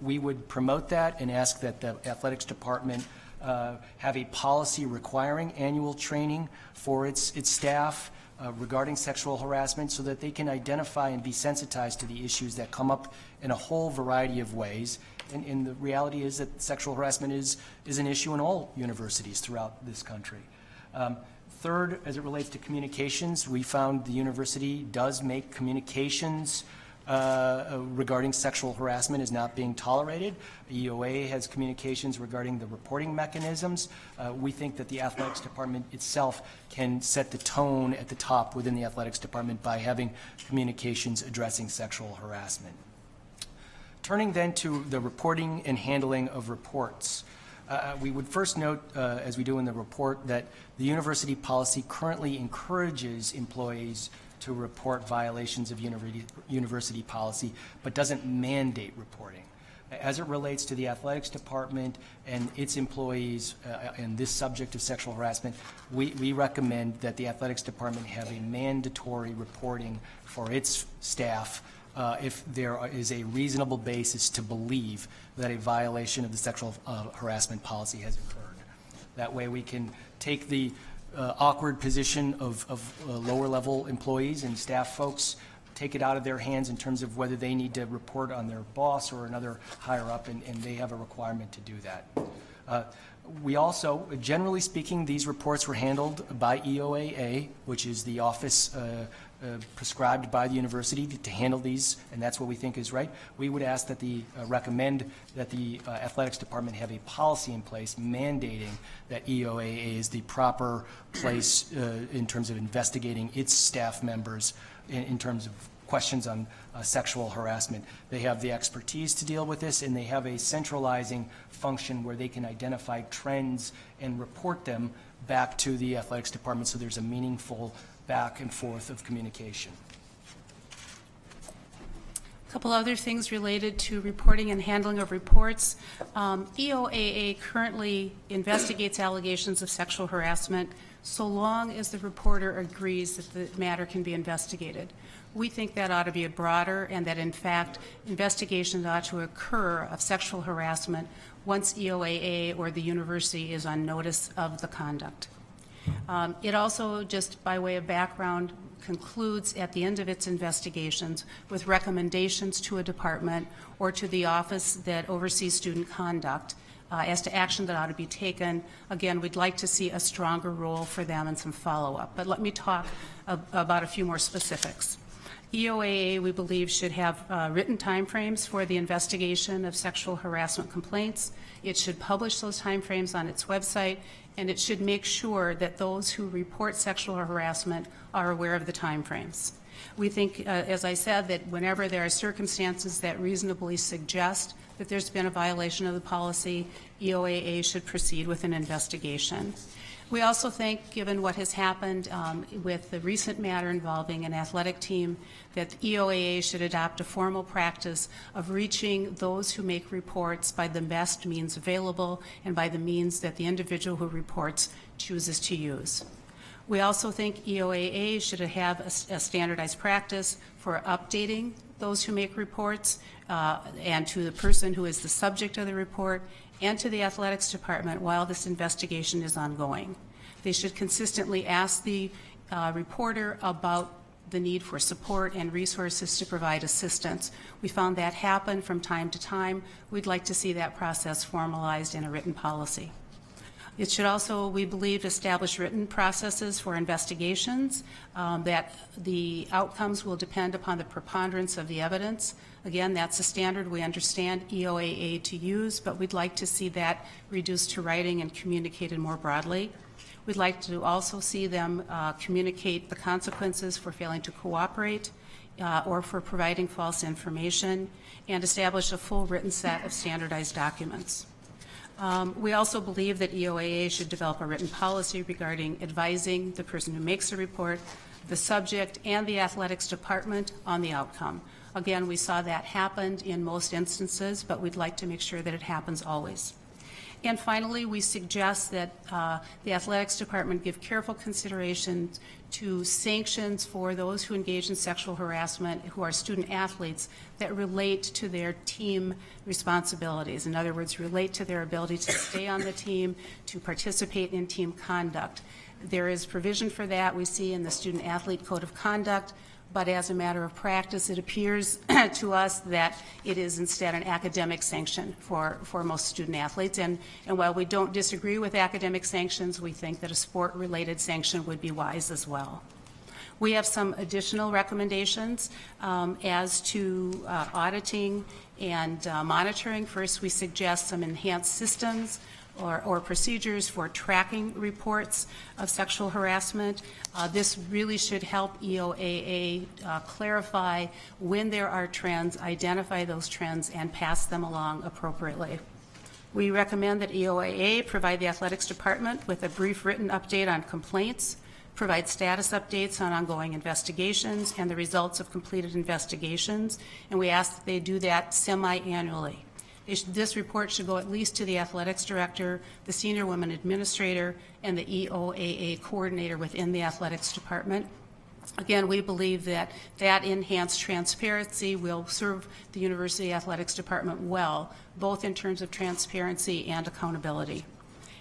We would promote that and ask that the athletics department have a policy requiring annual training for its staff regarding sexual harassment so that they can identify and be sensitized to the issues that come up in a whole variety of ways. And the reality is that sexual harassment is an issue in all universities throughout this country. Third, as it relates to communications, we found the university does make communications regarding sexual harassment is not being tolerated. EOA has communications regarding the reporting mechanisms. We think that the athletics department itself can set the tone at the top within the athletics department by having communications addressing sexual harassment. Turning then to the reporting and handling of reports. We would first note, as we do in the report, that the university policy currently encourages employees to report violations of university policy, but doesn't mandate reporting. As it relates to the athletics department and its employees and this subject of sexual harassment, we recommend that the athletics department have a mandatory reporting for its staff if there is a reasonable basis to believe that a violation of the sexual harassment policy has occurred. That way we can take the awkward position of lower level employees and staff folks, take it out of their hands in terms of whether they need to report on their boss or another higher up, and they have a requirement to do that. We also, generally speaking, these reports were handled by EOAA, which is the office prescribed by the university to handle these, and that's what we think is right. We would ask that recommend that the athletics department have a policy in place mandating that EOAA is the proper place in terms of investigating its staff members in terms of questions on sexual harassment. They have the expertise to deal with this, and they have a centralizing function where they can identify trends and report them back to the athletics department so there's a meaningful back and forth of communication. A couple other things related to reporting and handling of reports. EOAA currently investigates allegations of sexual harassment so long as the reporter agrees that the matter can be investigated. We think that ought to be broader, and that in fact investigations ought to occur of sexual harassment once EOAA or the university is on notice of the conduct. It also, just by way of background, concludes at the end of its investigations with recommendations to a department or to the office that oversees student conduct as to action that ought to be taken. Again, we'd like to see a stronger role for them and some follow-up. But let me talk about a few more specifics. EOAA, we believe, should have written timeframes for the investigation of sexual harassment complaints. It should publish those timeframes on its website, and it should make sure that those who report sexual harassment are aware of the timeframes. We think, as I said, that whenever there are circumstances that reasonably suggest that there's been a violation of the policy, EOAA should proceed with an investigation. We also think, given what has happened with the recent matter involving an athletic team, that EOAA should adopt a formal practice of reaching those who make reports by the best means available and by the means that the individual who reports chooses to use. We also think EOAA should have a standardized practice for updating those who make reports and to the person who is the subject of the report and to the athletics department while this investigation is ongoing. They should consistently ask the reporter about the need for support and resources to provide assistance. We found that happen from time to time. We'd like to see that process formalized in a written policy. It should also, we believe, establish written processes for investigations, that the outcomes will depend upon the preponderance of the evidence. Again, that's a standard we understand EOAA to use, but we'd like to see that reduced to writing and communicated more broadly. We'd like to also see them communicate the consequences for failing to cooperate or for providing false information, and establish a full written set of standardized documents. We also believe that EOAA should develop a written policy regarding advising the person who makes a report, the subject, and the athletics department on the outcome. Again, we saw that happen in most instances, but we'd like to make sure that it happens always. And finally, we suggest that the athletics department give careful consideration to sanctions for those who engage in sexual harassment who are student athletes that relate to their team responsibilities. In other words, relate to their ability to stay on the team, to participate in team conduct. There is provision for that we see in the Student Athlete Code of Conduct, but as a matter of practice, it appears to us that it is instead an academic sanction for most student athletes. And while we don't disagree with academic sanctions, we think that a sport-related sanction would be wise as well. We have some additional recommendations as to auditing and monitoring. First, we suggest some enhanced systems or procedures for tracking reports of sexual harassment. This really should help EOAA clarify when there are trends, identify those trends, and pass them along appropriately. We recommend that EOAA provide the athletics department with a brief written update on complaints, provide status updates on ongoing investigations and the results of completed investigations, and we ask that they do that semi-annually. This report should go at least to the athletics director, the senior women administrator, and the EOAA coordinator within the athletics department. Again, we believe that enhanced transparency will serve the university athletics department well, both in terms of transparency and accountability.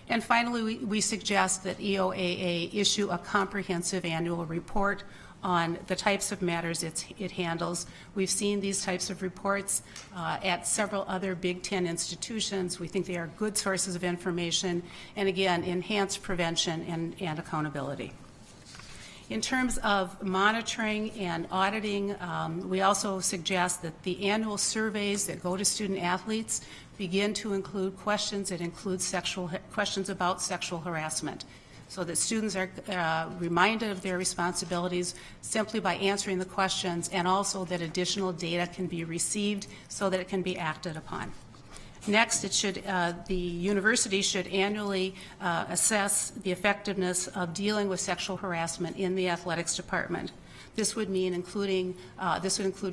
And finally, we suggest that EOAA issue a comprehensive annual report on the types of matters it handles. We've seen these types of reports at several other Big Ten institutions. We think they are good sources of information and, again, enhance prevention and accountability. In terms of monitoring and auditing, we also suggest that the annual surveys that go to student athletes begin to include questions that include questions about sexual harassment, so that students are reminded of their responsibilities simply by answering the questions, and also that additional data can be received so that it can be acted upon. Next, the university should annually assess the effectiveness of dealing with sexual harassment in the athletics department. This would mean include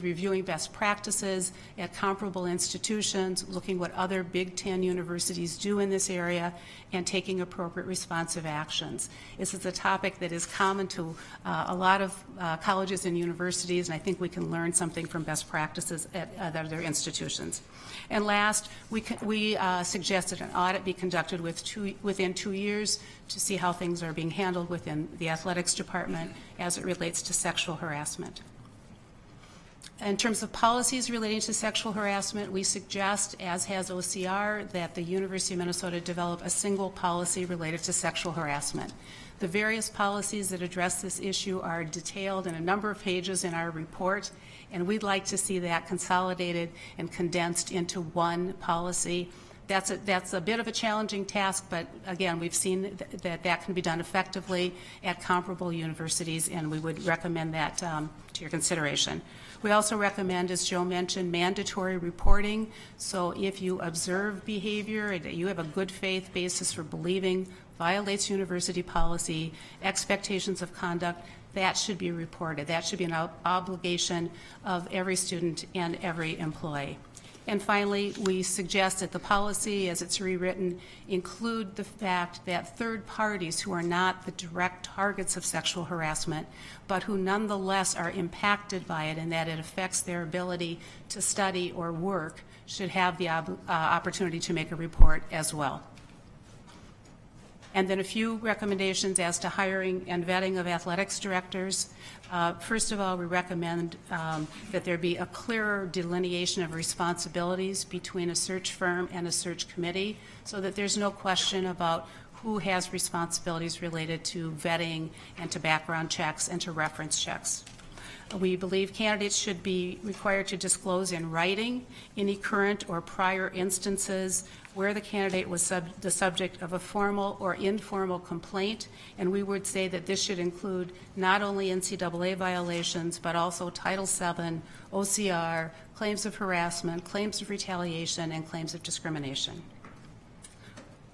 reviewing best practices at comparable institutions, looking what other Big Ten universities do in this area, and taking appropriate responsive actions. This is a topic that is common to a lot of colleges and universities, and I think we can learn something from best practices at other institutions. And last, we suggest that an audit be conducted within 2 years to see how things are being handled within the athletics department as it relates to sexual harassment. In terms of policies relating to sexual harassment, we suggest, as has OCR, that the University of Minnesota develop a single policy related to sexual harassment. The various policies that address this issue are detailed in a number of pages in our report, and we'd like to see that consolidated and condensed into one policy. That's a bit of a challenging task, but again, we've seen that can be done effectively at comparable universities, and we would recommend that to your consideration. We also recommend, as Joe mentioned, mandatory reporting. So if you observe behavior that you have a good faith basis for believing violates university policy, expectations of conduct, that should be reported. That should be an obligation of every student and every employee. And finally, we suggest that the policy, as it's rewritten, include the fact that third parties who are not the direct targets of sexual harassment, but who nonetheless are impacted by it and that it affects their ability to study or work, should have the opportunity to make a report as well. And then a few recommendations as to hiring and vetting of athletics directors. First of all, we recommend that there be a clearer delineation of responsibilities between a search firm and a search committee, so that there's no question about who has responsibilities related to vetting and to background checks and to reference checks. We believe candidates should be required to disclose in writing any current or prior instances where the candidate was the subject of a formal or informal complaint, and we would say that this should include not only NCAA violations, but also Title VII, OCR, claims of harassment, claims of retaliation, and claims of discrimination.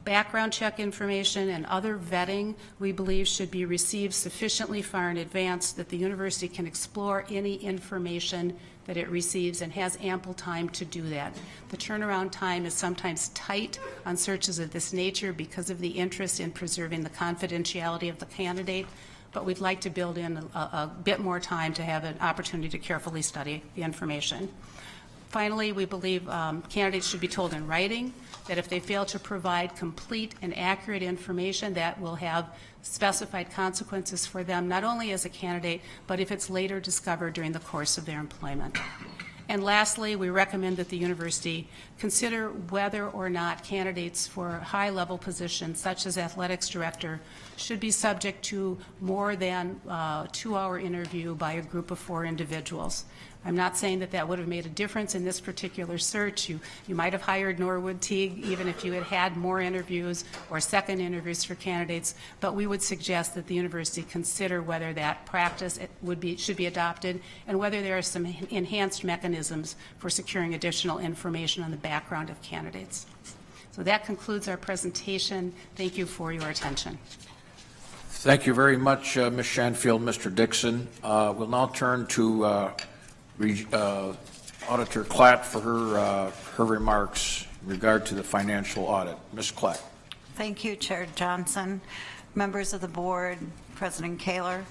Background check information and other vetting, we believe, should be received sufficiently far in advance that the university can explore any information that it receives and has ample time to do that. The turnaround time is sometimes tight on searches of this nature because of the interest in preserving the confidentiality of the candidate, but we'd like to build in a bit more time to have an opportunity to carefully study the information. Finally, we believe candidates should be told in writing that if they fail to provide complete and accurate information, that will have specified consequences for them, not only as a candidate, but if it's later discovered during the course of their employment. And lastly, we recommend that the university consider whether or not candidates for high-level positions, such as athletics director, should be subject to more than a 2-hour interview by a group of 4 individuals. I'm not saying that that would have made a difference in this particular search. You might have hired Norwood Teague even if you had had more interviews or second interviews for candidates, but we would suggest that the university consider whether that practice should be adopted and whether there are some enhanced mechanisms for securing additional information on the background of candidates. So that concludes our presentation. Thank you for your attention. Thank you very much, Ms. Shanfield, Mr. Dixon. We'll now turn to Auditor Klatt for her remarks in regard to the financial audit. Ms. Klatt. Thank you, Chair Johnson, members of the board, President Kaler.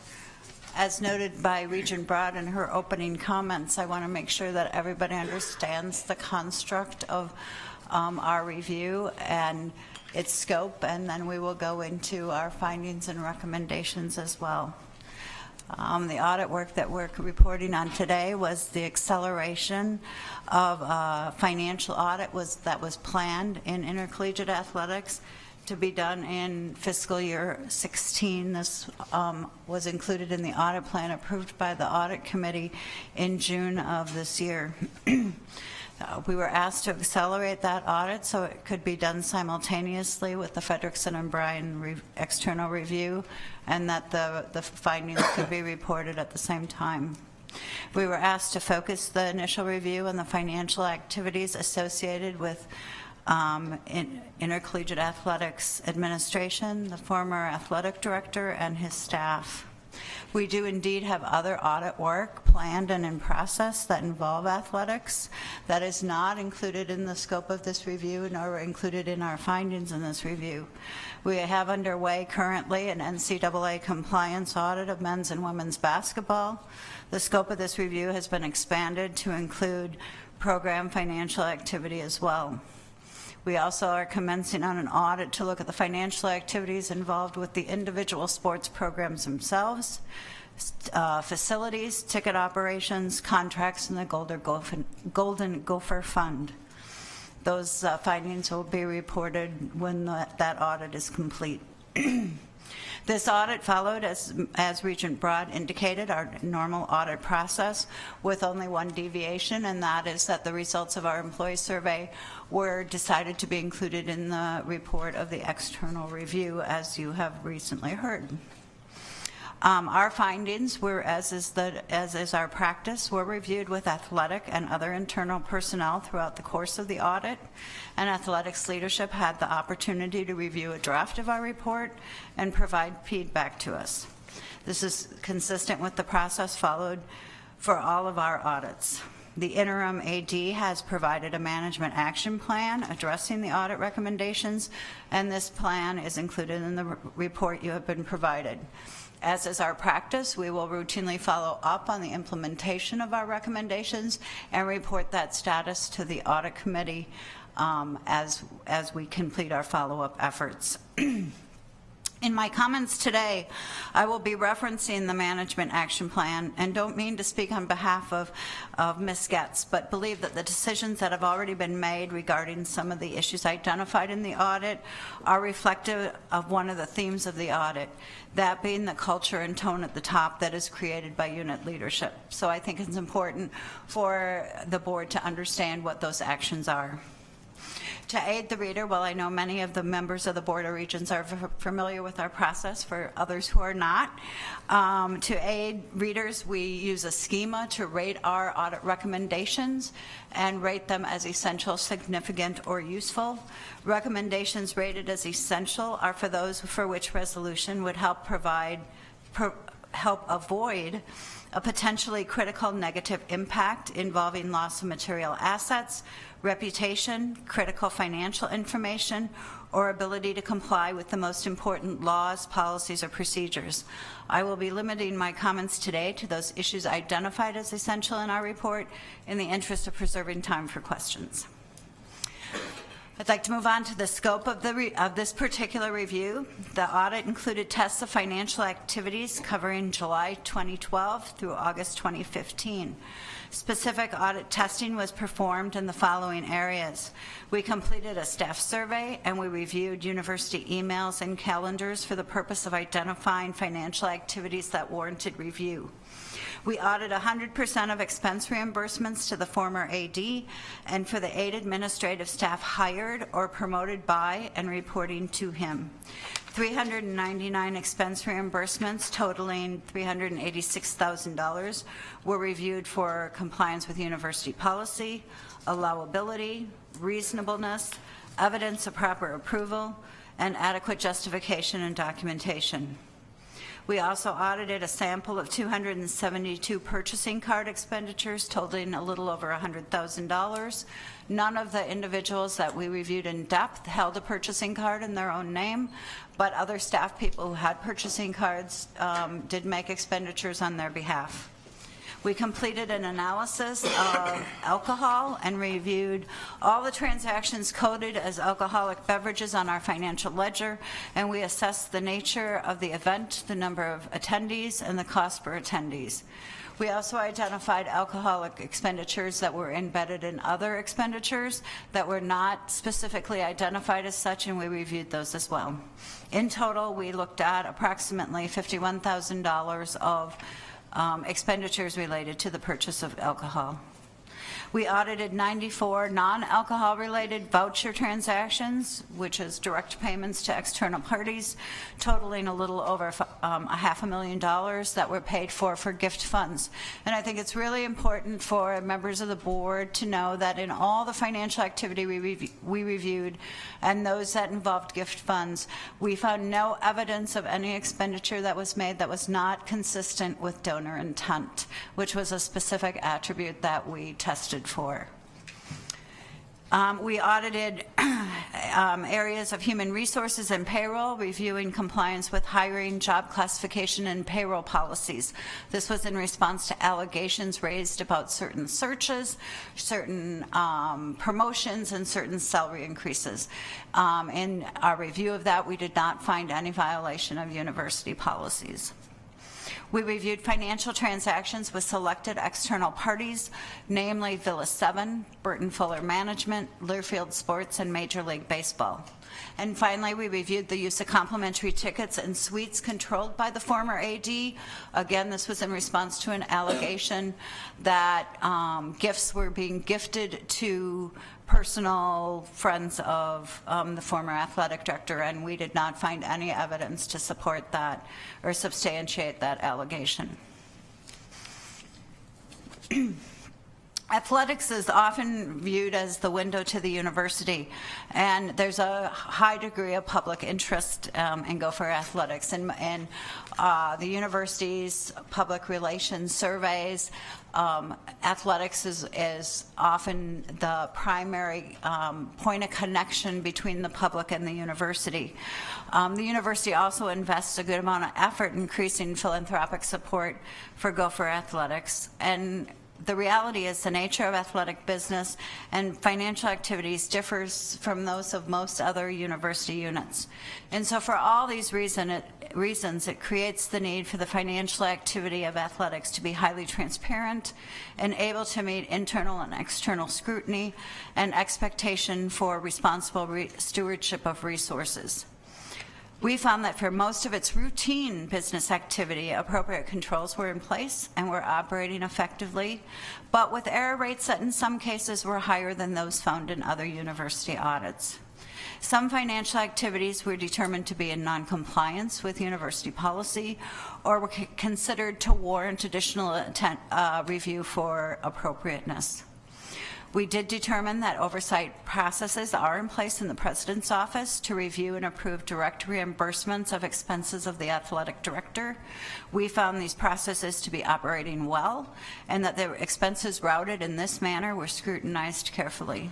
As noted by Regent Broad in her opening comments, I want to make sure that everybody understands the construct of our review and its scope, and then we will go into our findings and recommendations as well. The audit work that we're reporting on today was the acceleration of a financial audit that was planned in intercollegiate athletics to be done in fiscal year 16. This was included in the audit plan approved by the audit committee in June of this year. We were asked to accelerate that audit so it could be done simultaneously with the Fredrickson and Bryan external review, and that the findings could be reported at the same time. We were asked to focus the initial review on the financial activities associated with intercollegiate athletics administration, the former athletic director, and his staff. We do indeed have other audit work planned and in process that involve athletics. That is not included in the scope of this review nor included in our findings in this review. We have underway currently an NCAA compliance audit of men's and women's basketball. The scope of this review has been expanded to include program financial activity as well. We also are commencing on an audit to look at the financial activities involved with the individual sports programs themselves, facilities, ticket operations, contracts, and the Golden Gopher Fund. Those findings will be reported when that audit is complete. This audit followed, as Regent Broad indicated, our normal audit process with only one deviation, and that is that the results of our employee survey were decided to be included in the report of the external review, as you have recently heard. Our findings were, as is our practice, were reviewed with athletic and other internal personnel throughout the course of the audit, and athletics leadership had the opportunity to review a draft of our report and provide feedback to us. This is consistent with the process followed for all of our audits. The interim AD has provided a management action plan addressing the audit recommendations, and this plan is included in the report you have been provided. As is our practice, we will routinely follow up on the implementation of our recommendations and report that status to the audit committee as we complete our follow-up efforts. In my comments today, I will be referencing the management action plan and don't mean to speak on behalf of Ms. Getz, but believe that the decisions that have already been made regarding some of the issues identified in the audit are reflective of one of the themes of the audit, that being the culture and tone at the top that is created by unit leadership. So I think it's important for the board to understand what those actions are. To aid the reader, while I know many of the members of the Board of Regents are familiar with our process, for others who are not, to aid readers, we use a schema to rate our audit recommendations and rate them as essential, significant, or useful. Recommendations rated as essential are for those for which resolution would help avoid a potentially critical negative impact involving loss of material assets, reputation, critical financial information, or ability to comply with the most important laws, policies, or procedures. I will be limiting my comments today to those issues identified as essential in our report in the interest of preserving time for questions. I'd like to move on to the scope of this particular review. The audit included tests of financial activities covering July 2012 through August 2015. Specific audit testing was performed in the following areas. We completed a staff survey and we reviewed university emails and calendars for the purpose of identifying financial activities that warranted review. We audited 100% of expense reimbursements to the former AD and for the 8 administrative staff hired or promoted by and reporting to him. 399 expense reimbursements totaling $386,000 were reviewed for compliance with university policy, allowability, reasonableness, evidence of proper approval, and adequate justification and documentation. We also audited a sample of 272 purchasing card expenditures totaling a little over $100,000. None of the individuals that we reviewed in depth held a purchasing card in their own name, but other staff people who had purchasing cards did make expenditures on their behalf. We completed an analysis of alcohol and reviewed all the transactions coded as alcoholic beverages on our financial ledger, and we assessed the nature of the event, the number of attendees, and the cost per attendees. We also identified alcoholic expenditures that were embedded in other expenditures that were not specifically identified as such, and we reviewed those as well. In total, we looked at approximately $51,000 of expenditures related to the purchase of alcohol. We audited 94 non-alcohol related voucher transactions, which is direct payments to external parties, totaling a little over $500,000 that were paid for gift funds. And I think it's really important for members of the board to know that in all the financial activity we reviewed and those that involved gift funds, we found no evidence of any expenditure that was made that was not consistent with donor intent, which was a specific attribute that we tested for. We audited areas of human resources and payroll, reviewing compliance with hiring, job classification, and payroll policies. This was in response to allegations raised about certain searches, certain promotions, and certain salary increases. In our review of that, we did not find any violation of university policies. We reviewed financial transactions with selected external parties, namely Villa 7, Burton Fuller Management, Learfield Sports, and Major League Baseball. And finally, we reviewed the use of complimentary tickets and suites controlled by the former AD. Again, this was in response to an allegation that gifts were being gifted to personal friends of the former athletic director, and we did not find any evidence to support that or substantiate that allegation. Athletics is often viewed as the window to the university, and there's a high degree of public interest in Gopher athletics. And the university's public relations surveys, athletics is often the primary point of connection between the public and the university. The university also invests a good amount of effort increasing philanthropic support for Gopher athletics, and the reality is the nature of athletic business and financial activities differs from those of most other university units. And so for all these reasons, it creates the need for the financial activity of athletics to be highly transparent and able to meet internal and external scrutiny and expectation for responsible stewardship of resources. We found that for most of its routine business activity, appropriate controls were in place and were operating effectively, but with error rates that in some cases were higher than those found in other university audits. Some financial activities were determined to be in non-compliance with university policy or were considered to warrant additional review for appropriateness. We did determine that oversight processes are in place in the President's office to review and approve direct reimbursements of expenses of the athletic director. We found these processes to be operating well and that the expenses routed in this manner were scrutinized carefully.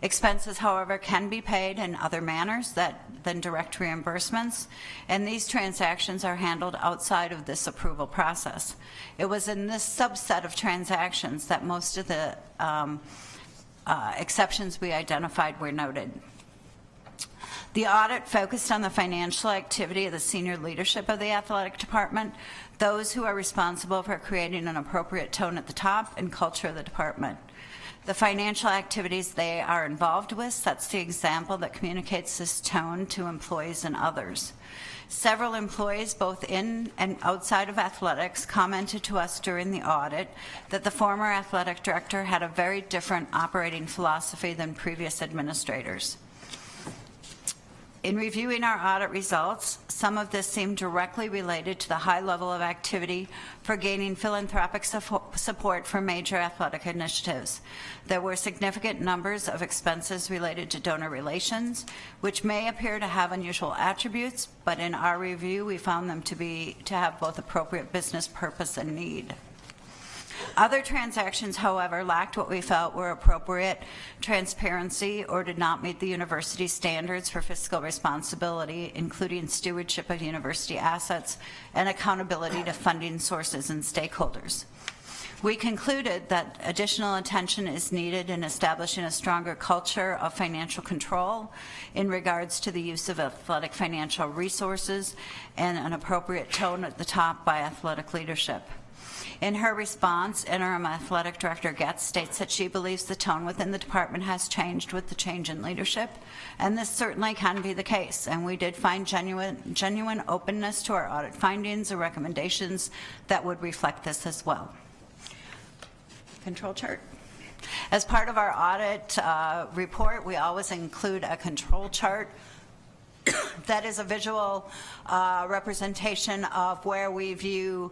Expenses, however, can be paid in other manners than direct reimbursements, and these transactions are handled outside of this approval process. It was in this subset of transactions that most of the exceptions we identified were noted. The audit focused on the financial activity of the senior leadership of the athletic department, those who are responsible for creating an appropriate tone at the top and culture of the department. The financial activities they are involved with sets the example that communicates this tone to employees and others. Several employees, both in and outside of athletics, commented to us during the audit that the former athletic director had a very different operating philosophy than previous administrators. In reviewing our audit results, some of this seemed directly related to the high level of activity for gaining philanthropic support for major athletic initiatives. There were significant numbers of expenses related to donor relations, which may appear to have unusual attributes, but in our review, we found them to have both appropriate business purpose and need. Other transactions, however, lacked what we felt were appropriate transparency or did not meet the university standards for fiscal responsibility, including stewardship of university assets and accountability to funding sources and stakeholders. We concluded that additional attention is needed in establishing a stronger culture of financial control in regards to the use of athletic financial resources and an appropriate tone at the top by athletic leadership. In her response, Interim Athletic Director Getz states that she believes the tone within the department has changed with the change in leadership, and this certainly can be the case, and we did find genuine openness to our audit findings or recommendations that would reflect this as well. Control chart. As part of our audit report, we always include a control chart that is a visual representation of where we view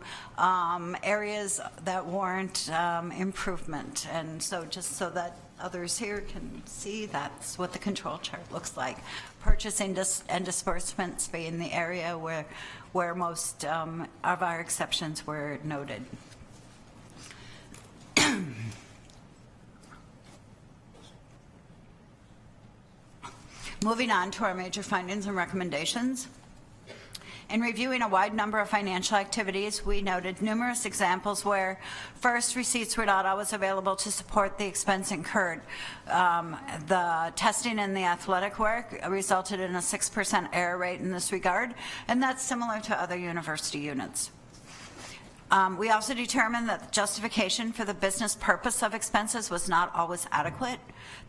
areas that warrant improvement. And so just so that others here can see, that's what the control chart looks like. Purchasing and disbursements being the area where most of our exceptions were noted. Moving on to our major findings and recommendations. In reviewing a wide number of financial activities, we noted numerous examples where, first, receipts were not always available to support the expense incurred. The testing in the athletic work resulted in a 6% error rate in this regard, and that's similar to other university units. We also determined that the justification for the business purpose of expenses was not always adequate.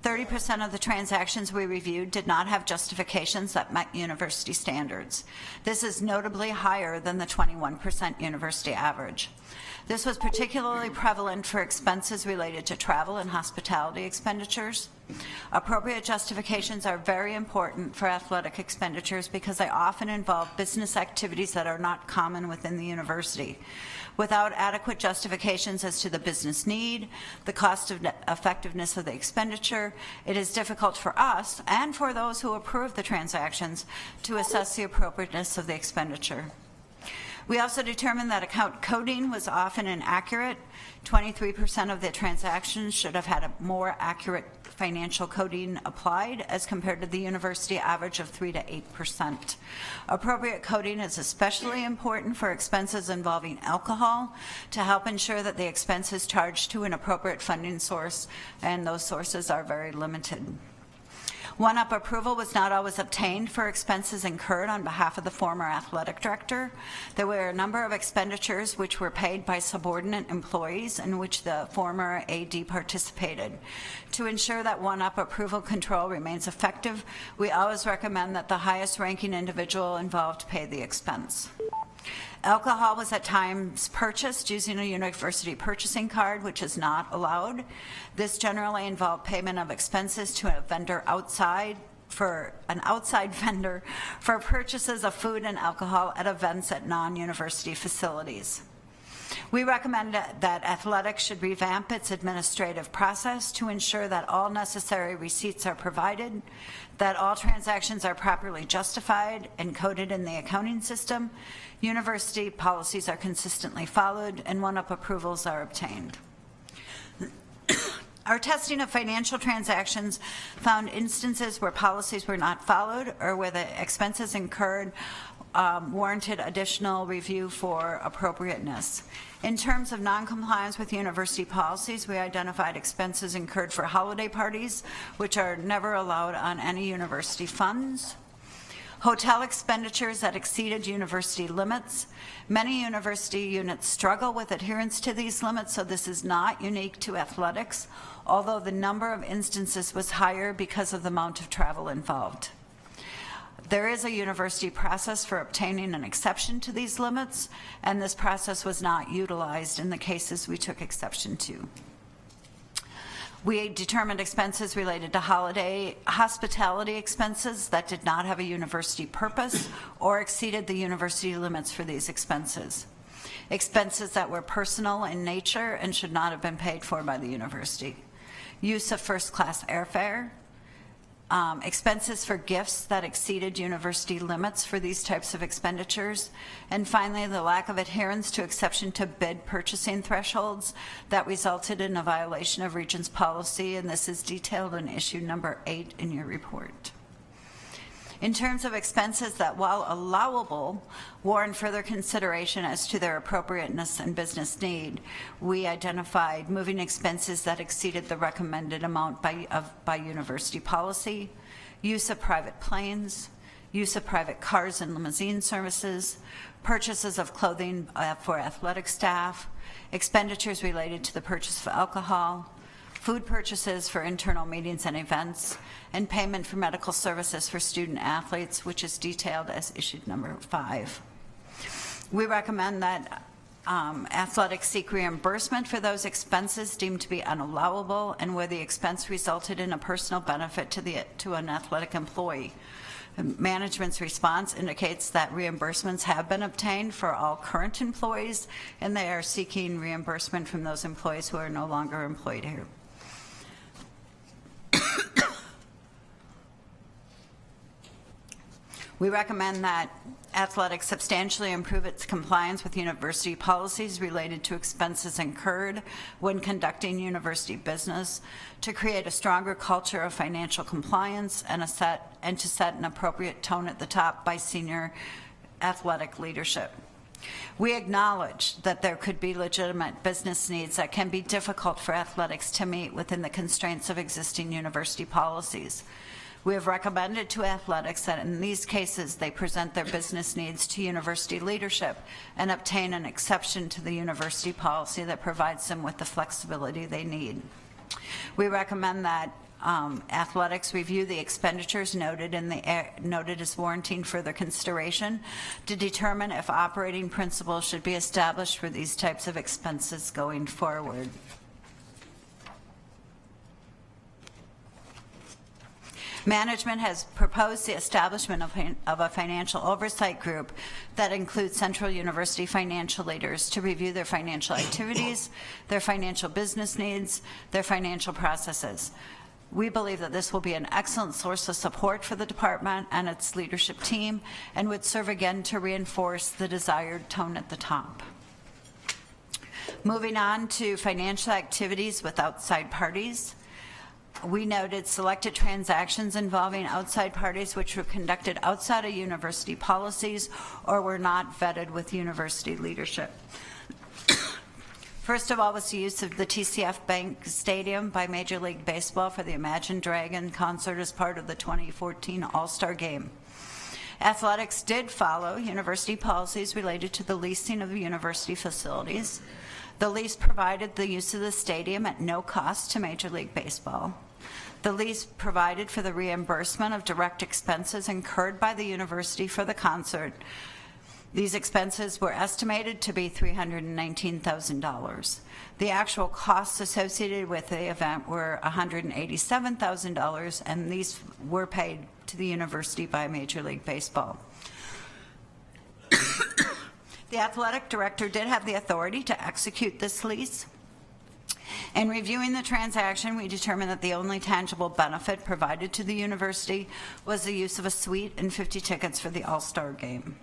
30% of the transactions we reviewed did not have justifications that met university standards. This is notably higher than the 21% university average. This was particularly prevalent for expenses related to travel and hospitality expenditures. Appropriate justifications are very important for athletic expenditures because they often involve business activities that are not common within the university. Without adequate justifications as to the business need, the cost of effectiveness of the expenditure, it is difficult for us and for those who approve the transactions to assess the appropriateness of the expenditure. We also determined that account coding was often inaccurate. 23% of the transactions should have had a more accurate financial coding applied as compared to the university average of 3 to 8%. Appropriate coding is especially important for expenses involving alcohol to help ensure that the expense is charged to an appropriate funding source, and those sources are very limited. One-up approval was not always obtained for expenses incurred on behalf of the former athletic director. There were a number of expenditures which were paid by subordinate employees in which the former AD participated. To ensure that one-up approval control remains effective, we always recommend that the highest-ranking individual involved pay the expense. Alcohol was at times purchased using a university purchasing card, which is not allowed. This generally involved payment of expenses to a vendor outside vendor for purchases of food and alcohol at events at non-university facilities. We recommend that athletics should revamp its administrative process to ensure that all necessary receipts are provided, that all transactions are properly justified and coded in the accounting system, university policies are consistently followed, and one-up approvals are obtained. Our testing of financial transactions found instances where policies were not followed or where the expenses incurred warranted additional review for appropriateness. In terms of noncompliance with university policies, we identified expenses incurred for holiday parties, which are never allowed on any university funds. Hotel expenditures that exceeded university limits. Many university units struggle with adherence to these limits, so this is not unique to athletics, although the number of instances was higher because of the amount of travel involved. There is a university process for obtaining an exception to these limits, and this process was not utilized in the cases we took exception to. We determined expenses related to hospitality expenses that did not have a university purpose or exceeded the university limits for these expenses. Expenses that were personal in nature and should not have been paid for by the university. Use of first-class airfare. Expenses for gifts that exceeded university limits for these types of expenditures. And finally, the lack of adherence to exception to bid purchasing thresholds that resulted in a violation of Regents policy, and this is detailed in issue number 8 in your report. In terms of expenses that, while allowable, warrant further consideration as to their appropriateness and business need, we identified moving expenses that exceeded the recommended amount by university policy, use of private planes, use of private cars and limousine services, purchases of clothing for athletic staff, expenditures related to the purchase of alcohol, food purchases for internal meetings and events, and payment for medical services for student athletes, which is detailed as issued number 5. We recommend that athletics seek reimbursement for those expenses deemed to be unallowable and where the expense resulted in a personal benefit to an athletic employee. Management's response indicates that reimbursements have been obtained for all current employees, and they are seeking reimbursement from those employees who are no longer employed here. We recommend that athletics substantially improve its compliance with university policies related to expenses incurred when conducting university business, to create a stronger culture of financial compliance and to set an appropriate tone at the top by senior athletic leadership. We acknowledge that there could be legitimate business needs that can be difficult for athletics to meet within the constraints of existing university policies. We have recommended to athletics that in these cases they present their business needs to university leadership and obtain an exception to the university policy that provides them with the flexibility they need. We recommend that athletics review the expenditures noted as warranting further consideration to determine if operating principles should be established for these types of expenses going forward. Management has proposed the establishment of a financial oversight group that includes Central University financial leaders to review their financial activities, their financial business needs, their financial processes. We believe that this will be an excellent source of support for the department and its leadership team and would serve again to reinforce the desired tone at the top. Moving on to financial activities with outside parties. We noted selected transactions involving outside parties which were conducted outside of university policies or were not vetted with university leadership. First of all was the use of the TCF Bank Stadium by Major League Baseball for the Imagine Dragon concert as part of the 2014 All-Star Game. Athletics did follow university policies related to the leasing of university facilities. The lease provided the use of the stadium at no cost to Major League Baseball. The lease provided for the reimbursement of direct expenses incurred by the university for the concert. These expenses were estimated to be $319,000. The actual costs associated with the event were $187,000, and these were paid to the university by Major League Baseball. The athletic director did have the authority to execute this lease. In reviewing the transaction, we determined that the only tangible benefit provided to the university was the use of a suite and 50 tickets for the All-Star Game.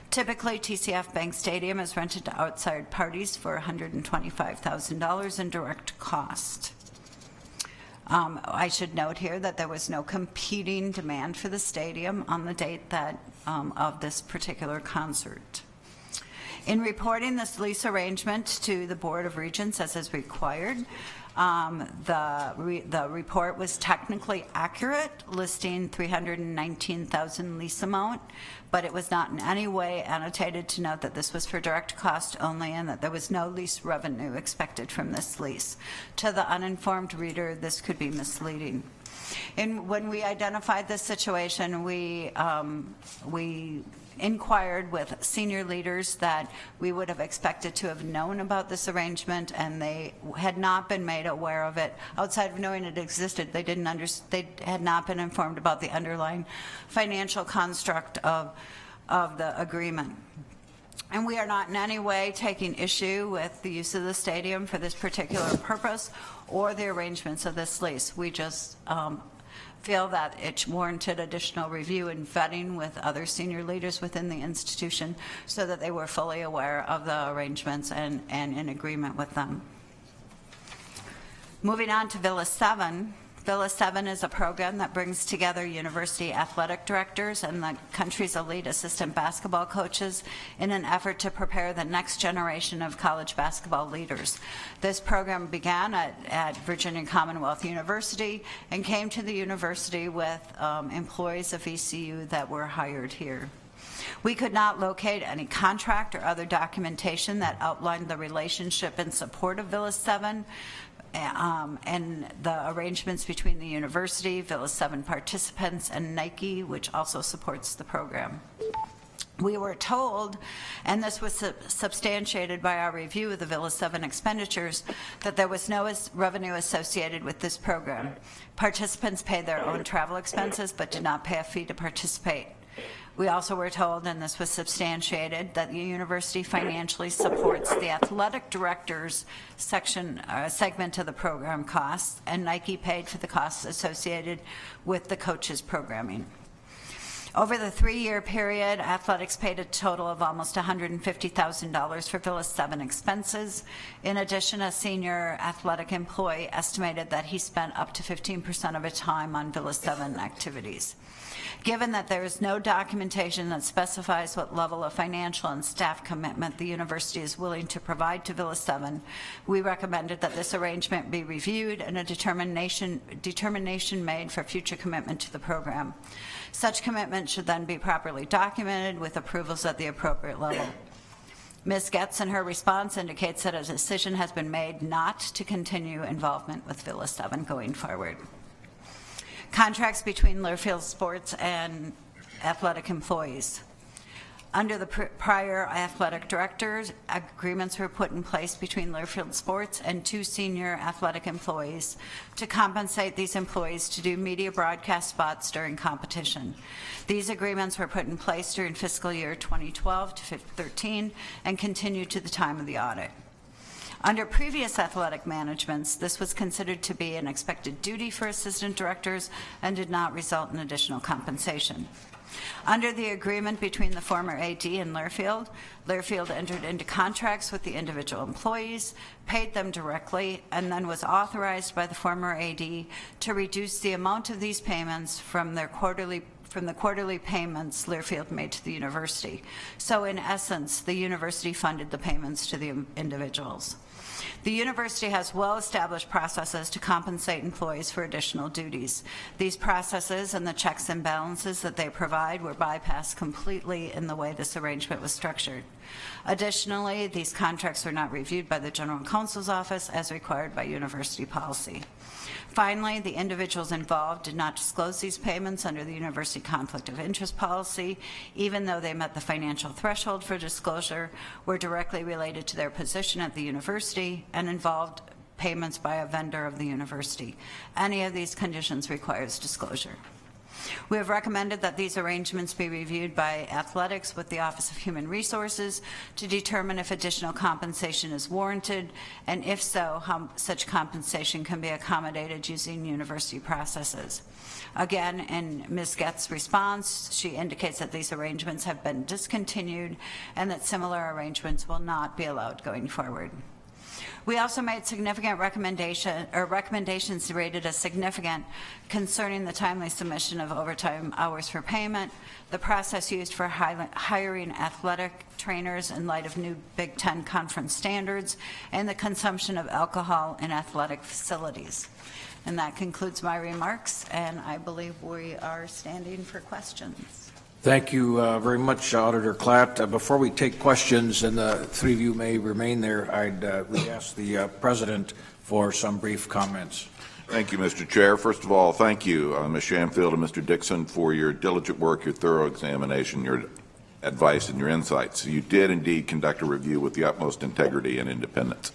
Typically, TCF Bank Stadium is rented to outside parties for $125,000 in direct cost. I should note here that there was no competing demand for the stadium on the date that, of this particular concert. In reporting this lease arrangement to the Board of Regents as is required, the report was technically accurate, listing $319,000 lease amount, but it was not in any way annotated to note that this was for direct cost only and that there was no lease revenue expected from this lease. To the uninformed reader, this could be misleading. And when we identified this situation, we inquired with senior leaders that we would have expected to have known about this arrangement, and they had not been made aware of it. Outside of knowing it existed, they had not been informed about the underlying financial construct of the agreement. And we are not in any way taking issue with the use of the stadium for this particular purpose or the arrangements of this lease. We just feel that it warranted additional review and vetting with other senior leaders within the institution so that they were fully aware of the arrangements and in agreement with them. Moving on to Villa 7. Villa 7 is a program that brings together university athletic directors and the country's elite assistant basketball coaches in an effort to prepare the next generation of college basketball leaders. This program began at Virginia Commonwealth University and came to the university with employees of VCU that were hired here. We could not locate any contract or other documentation that outlined the relationship and support of Villa 7 and the arrangements between the university, Villa 7 participants, and Nike, which also supports the program. We were told, and this was substantiated by our review of the Villa 7 expenditures, that there was no revenue associated with this program. Participants paid their own travel expenses but did not pay a fee to participate. We also were told, and this was substantiated, that the university financially supports the athletic director's segment of the program costs, and Nike paid for the costs associated with the coaches' programming. Over the 3-year period, athletics paid a total of almost $150,000 for Villa 7 expenses. In addition, a senior athletic employee estimated that he spent up to 15% of his time on Villa 7 activities. Given that there is no documentation that specifies what level of financial and staff commitment the university is willing to provide to Villa 7, we recommended that this arrangement be reviewed and a determination made for future commitment to the program. Such commitment should then be properly documented with approvals at the appropriate level. Ms. Getz, in her response, indicates that a decision has been made not to continue involvement with Villa 7 going forward. Contracts between Learfield Sports and athletic employees. Under the prior athletic directors, agreements were put in place between Learfield Sports and 2 senior athletic employees to compensate these employees to do media broadcast spots during competition. These agreements were put in place during fiscal year 2012 to 13 and continued to the time of the audit. Under previous athletic managements, this was considered to be an expected duty for assistant directors and did not result in additional compensation. Under the agreement between the former AD and Learfield entered into contracts with the individual employees, paid them directly, and then was authorized by the former AD to reduce the amount of these payments from their quarterly from the quarterly payments Learfield made to the university. So in essence, the university funded the payments to the individuals. The university has well-established processes to compensate employees for additional duties. These processes and the checks and balances that they provide were bypassed completely in the way this arrangement was structured. Additionally, these contracts were not reviewed by the General Counsel's office as required by university policy. Finally, the individuals involved did not disclose these payments under the university conflict of interest policy, even though they met the financial threshold for disclosure, were directly related to their position at the university, and involved payments by a vendor of the university. Any of these conditions requires disclosure. We have recommended that these arrangements be reviewed by athletics with the Office of Human Resources to determine if additional compensation is warranted, and if so, how such compensation can be accommodated using university processes. Again, in Ms. Getz's response, she indicates that these arrangements have been discontinued and that similar arrangements will not be allowed going forward. We also made significant recommendations rated as significant concerning the timely submission of overtime hours for payment, the process used for hiring athletic trainers in light of new Big Ten conference standards, and the consumption of alcohol in athletic facilities. And that concludes my remarks, and I believe we are standing for questions. Thank you very much, Auditor Klatt. Before we take questions, and the three of you may remain there, I'd ask the President for some brief comments. Thank you, Mr. Chair. First of all, thank you, Ms. Shanfield and Mr. Dixon, for your diligent work, your thorough examination, your advice, and your insights. You did indeed conduct a review with the utmost integrity and independence.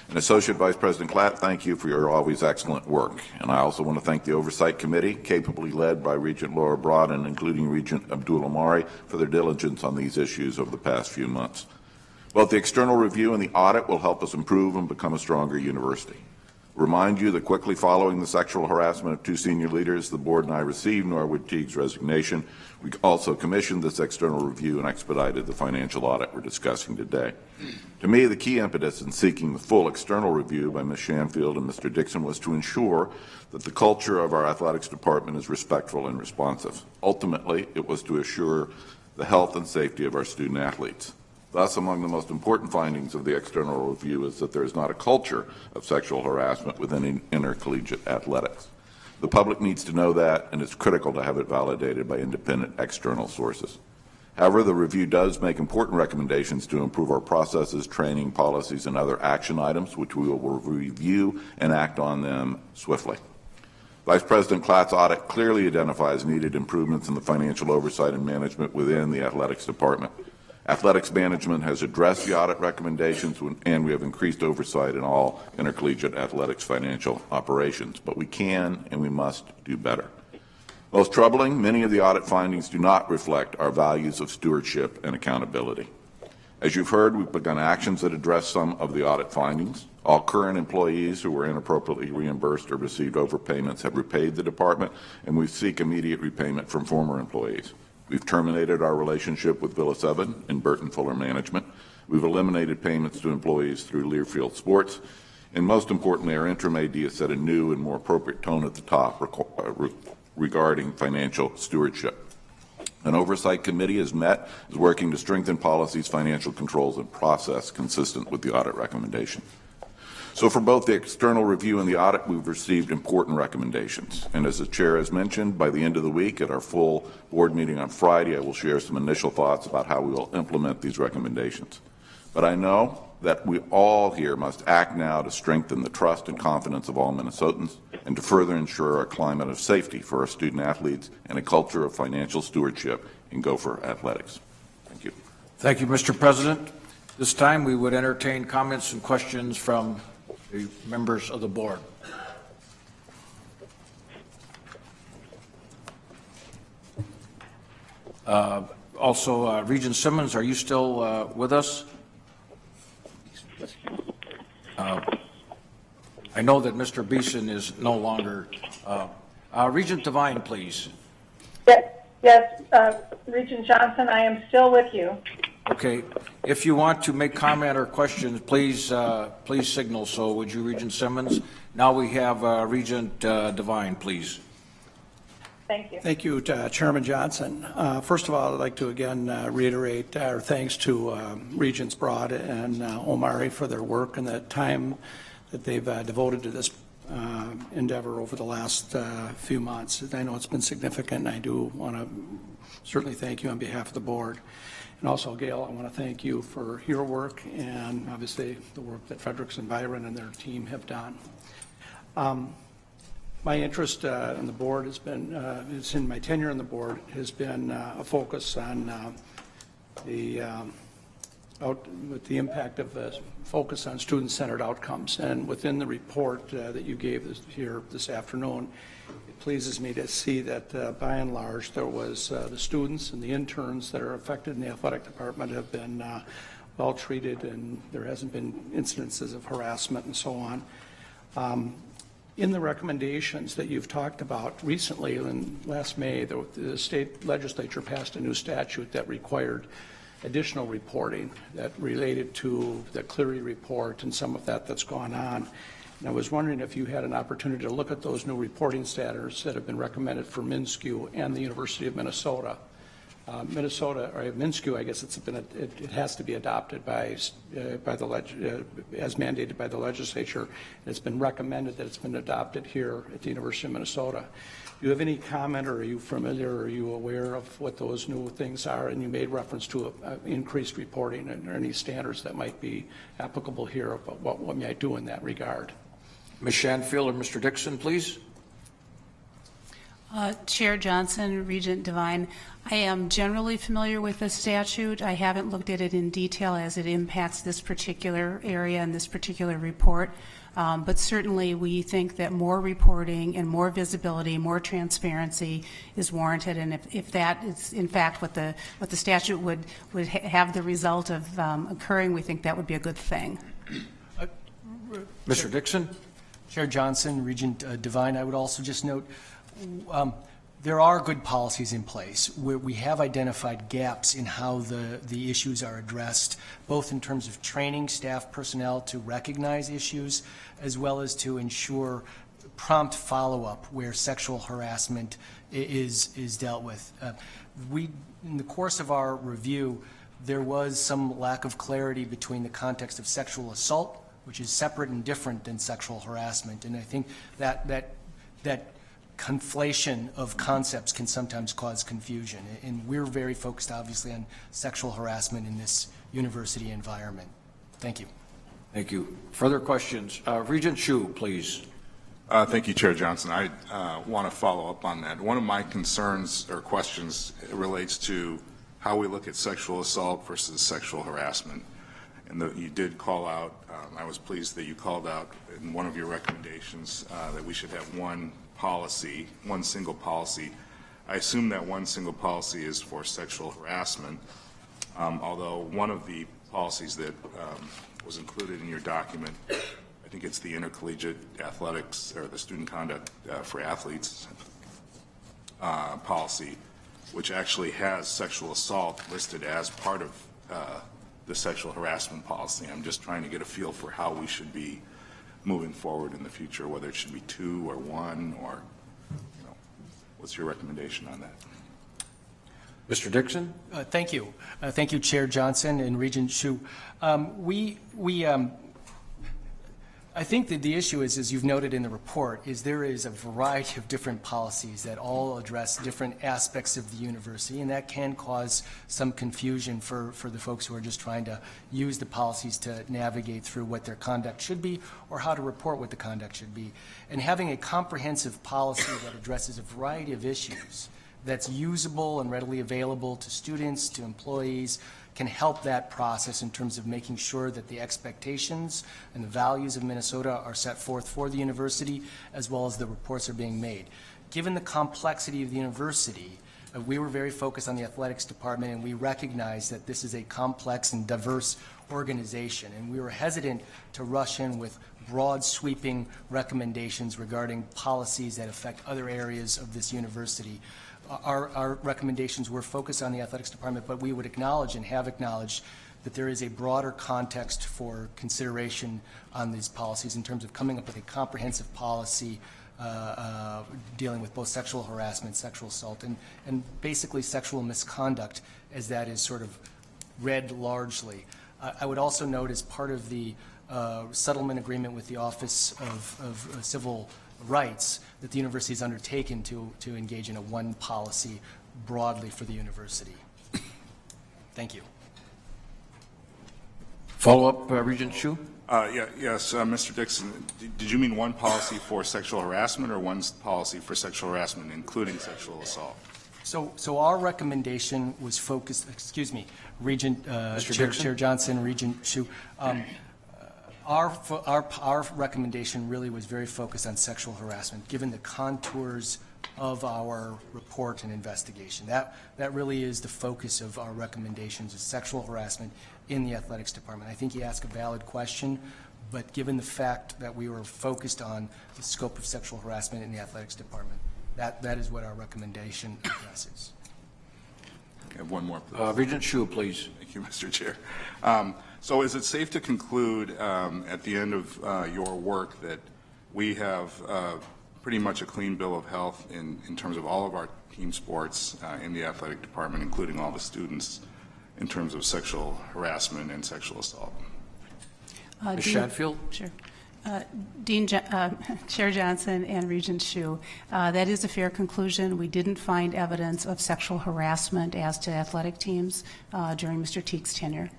And Associate Vice President Klatt, thank you for your always excellent work. And I also want to thank the Oversight Committee, capably led by Regent Laura Broad and including Regent Abdul Amari, for their diligence on these issues over the past few months. Both the external review and the audit will help us improve and become a stronger university. Remind you that quickly following the sexual harassment of two senior leaders, the board and I received Norwood Teague's resignation. We also commissioned this external review and expedited the financial audit we're discussing today. To me, the key impetus in seeking the full external review by Ms. Shanfield and Mr. Dixon was to ensure that the culture of our athletics department is respectful and responsive. Ultimately, it was to assure the health and safety of our student athletes. Thus, among the most important findings of the external review is that there is not a culture of sexual harassment within intercollegiate athletics. The public needs to know that, and it's critical to have it validated by independent external sources. However, the review does make important recommendations to improve our processes, training, policies, and other action items, which we will review and act on them swiftly. Vice President Klatt's audit clearly identifies needed improvements in the financial oversight and management within the athletics department. Athletics management has addressed the audit recommendations, and we have increased oversight in all intercollegiate athletics financial operations, but we can and we must do better. Most troubling, many of the audit findings do not reflect our values of stewardship and accountability. As you've heard, we've begun actions that address some of the audit findings. All current employees who were inappropriately reimbursed or received overpayments have repaid the department, and we seek immediate repayment from former employees. We've terminated our relationship with Villa 7 and Burton Fuller Management. We've eliminated payments to employees through Learfield Sports. And most importantly, our interim AD has set a new and more appropriate tone at the top regarding financial stewardship. An oversight committee is working to strengthen policies, financial controls, and process consistent with the audit recommendation. So for both the external review and the audit, we've received important recommendations. And as the chair has mentioned, by the end of the week at our full board meeting on Friday, I will share some initial thoughts about how we will implement these recommendations. But I know that we all here must act now to strengthen the trust and confidence of all Minnesotans and to further ensure a climate of safety for our student athletes and a culture of financial stewardship in Gopher athletics. Thank you. Thank you, Mr. President. This time we would entertain comments and questions from the members of the board. Also, Regent Simmons, are you still with us? I know that Mr. Beeson is no longer. Regent Devine, please. Yes, Regent Johnson, I am still with you. Okay. If you want to make comment or questions, please signal so. Would you, Regent Simmons? Now we have Regent Devine, please. Thank you. Thank you, Chairman Johnson. First of all, I'd like to again reiterate our thanks to Regents Broad and Omari for their work and the time that they've devoted to this endeavor over the last few months. I know it's been significant, and I do want to certainly thank you on behalf of the board. And also, Gail, I want to thank you for your work and obviously the work that Fredericks and Byron and their team have done. My interest in the board has been, it's in my tenure on the board, has been a focus on with the impact of focus on student-centered outcomes. And within the report that you gave here this afternoon, it pleases me to see that by and large there was the students and the interns that are affected in the athletic department have been well treated, and there hasn't been incidences of harassment and so on. In the recommendations that you've talked about recently, in last May, the state legislature passed a new statute that required additional reporting that related to the Cleary report and some of that's gone on. And I was wondering if you had an opportunity to look at those new reporting standards that have been recommended for MnSCU and the University of Minnesota. MnSCU, I guess it has to be adopted as mandated by the legislature. It's been recommended that it's been adopted here at the University of Minnesota. Do you have any comment, or are you familiar, or are you aware of what those new things are? And you made reference to increased reporting, and are any standards that might be applicable here about what we might do in that regard? Ms. Shanfield or Mr. Dixon, please. Chair Johnson, Regent Devine, I am generally familiar with the statute. I haven't looked at it in detail as it impacts this particular area and this particular report. But certainly we think that more reporting and more visibility, more transparency is warranted. And if that is in fact what the statute would have the result of occurring, we think that would be a good thing. Mr. Dixon? Chair Johnson, Regent Devine, I would also just note there are good policies in place. We have identified gaps in how the issues are addressed, both in terms of training staff personnel to recognize issues, as well as to ensure prompt follow-up where sexual harassment is dealt with. In the course of our review, there was some lack of clarity between the context of sexual assault, which is separate and different than sexual harassment, and I think that conflation of concepts can sometimes cause confusion, and we're very focused obviously on sexual harassment in this university environment. Thank you. Thank you. Further questions? Regent Hsu, please. Thank you, Chair Johnson. I want to follow up on that. One of my concerns or questions relates to how we look at sexual assault versus sexual harassment. And you did call out, I was pleased that you called out in one of your recommendations that we should have one policy, one single policy. I assume that one single policy is for sexual harassment, although one of the policies that was included in your document, I think it's the intercollegiate athletics or the student conduct for athletes policy, which actually has sexual assault listed as part of the sexual harassment policy. I'm just trying to get a feel for how we should be moving forward in the future, whether it should be two or one, or, what's your recommendation on that? Mr. Dixon? Thank you. Thank you, Chair Johnson and Regent Hsu. I think that the issue is, as you've noted in the report, is there is a variety of different policies that all address different aspects of the university, and that can cause some confusion for the folks who are just trying to use the policies to navigate through what their conduct should be or how to report what the conduct should be. And having a comprehensive policy that addresses a variety of issues that's usable and readily available to students, to employees, can help that process in terms of making sure that the expectations and the values of Minnesota are set forth for the university, as well as the reports are being made. Given the complexity of the university, we were very focused on the athletics department, and we recognize that this is a complex and diverse organization, and we were hesitant to rush in with broad sweeping recommendations regarding policies that affect other areas of this university. Our recommendations were focused on the athletics department, but we would acknowledge and have acknowledged that there is a broader context for consideration on these policies in terms of coming up with a comprehensive policy dealing with both sexual harassment, sexual assault, and basically sexual misconduct, as that is sort of read largely. I would also note, as part of the settlement agreement with the Office of Civil Rights, that the university has undertaken to engage in a one policy broadly for the university. Thank you. Follow-up, Regent Hsu? Yes, Mr. Dixon, did you mean one policy for sexual harassment or one policy for sexual harassment, including sexual assault? So our recommendation was focused, excuse me, Regent Chair Johnson, Regent Hsu. Our recommendation really was very focused on sexual harassment, given the contours of our report and investigation. That really is the focus of our recommendations, is sexual harassment in the athletics department. I think you ask a valid question, but given the fact that we were focused on the scope of sexual harassment in the athletics department, that is what our recommendation addresses. I have one more, please. Regent Hsu, please. Thank you, Mr. Chair. So is it safe to conclude at the end of your work that we have pretty much a clean bill of health in terms of all of our team sports in the athletic department, including all the students, in terms of sexual harassment and sexual assault? Ms. Shanfield? Sure. Chair Johnson and Regent Hsu, that is a fair conclusion. We didn't find evidence of sexual harassment as to athletic teams during Mr. Teague's tenure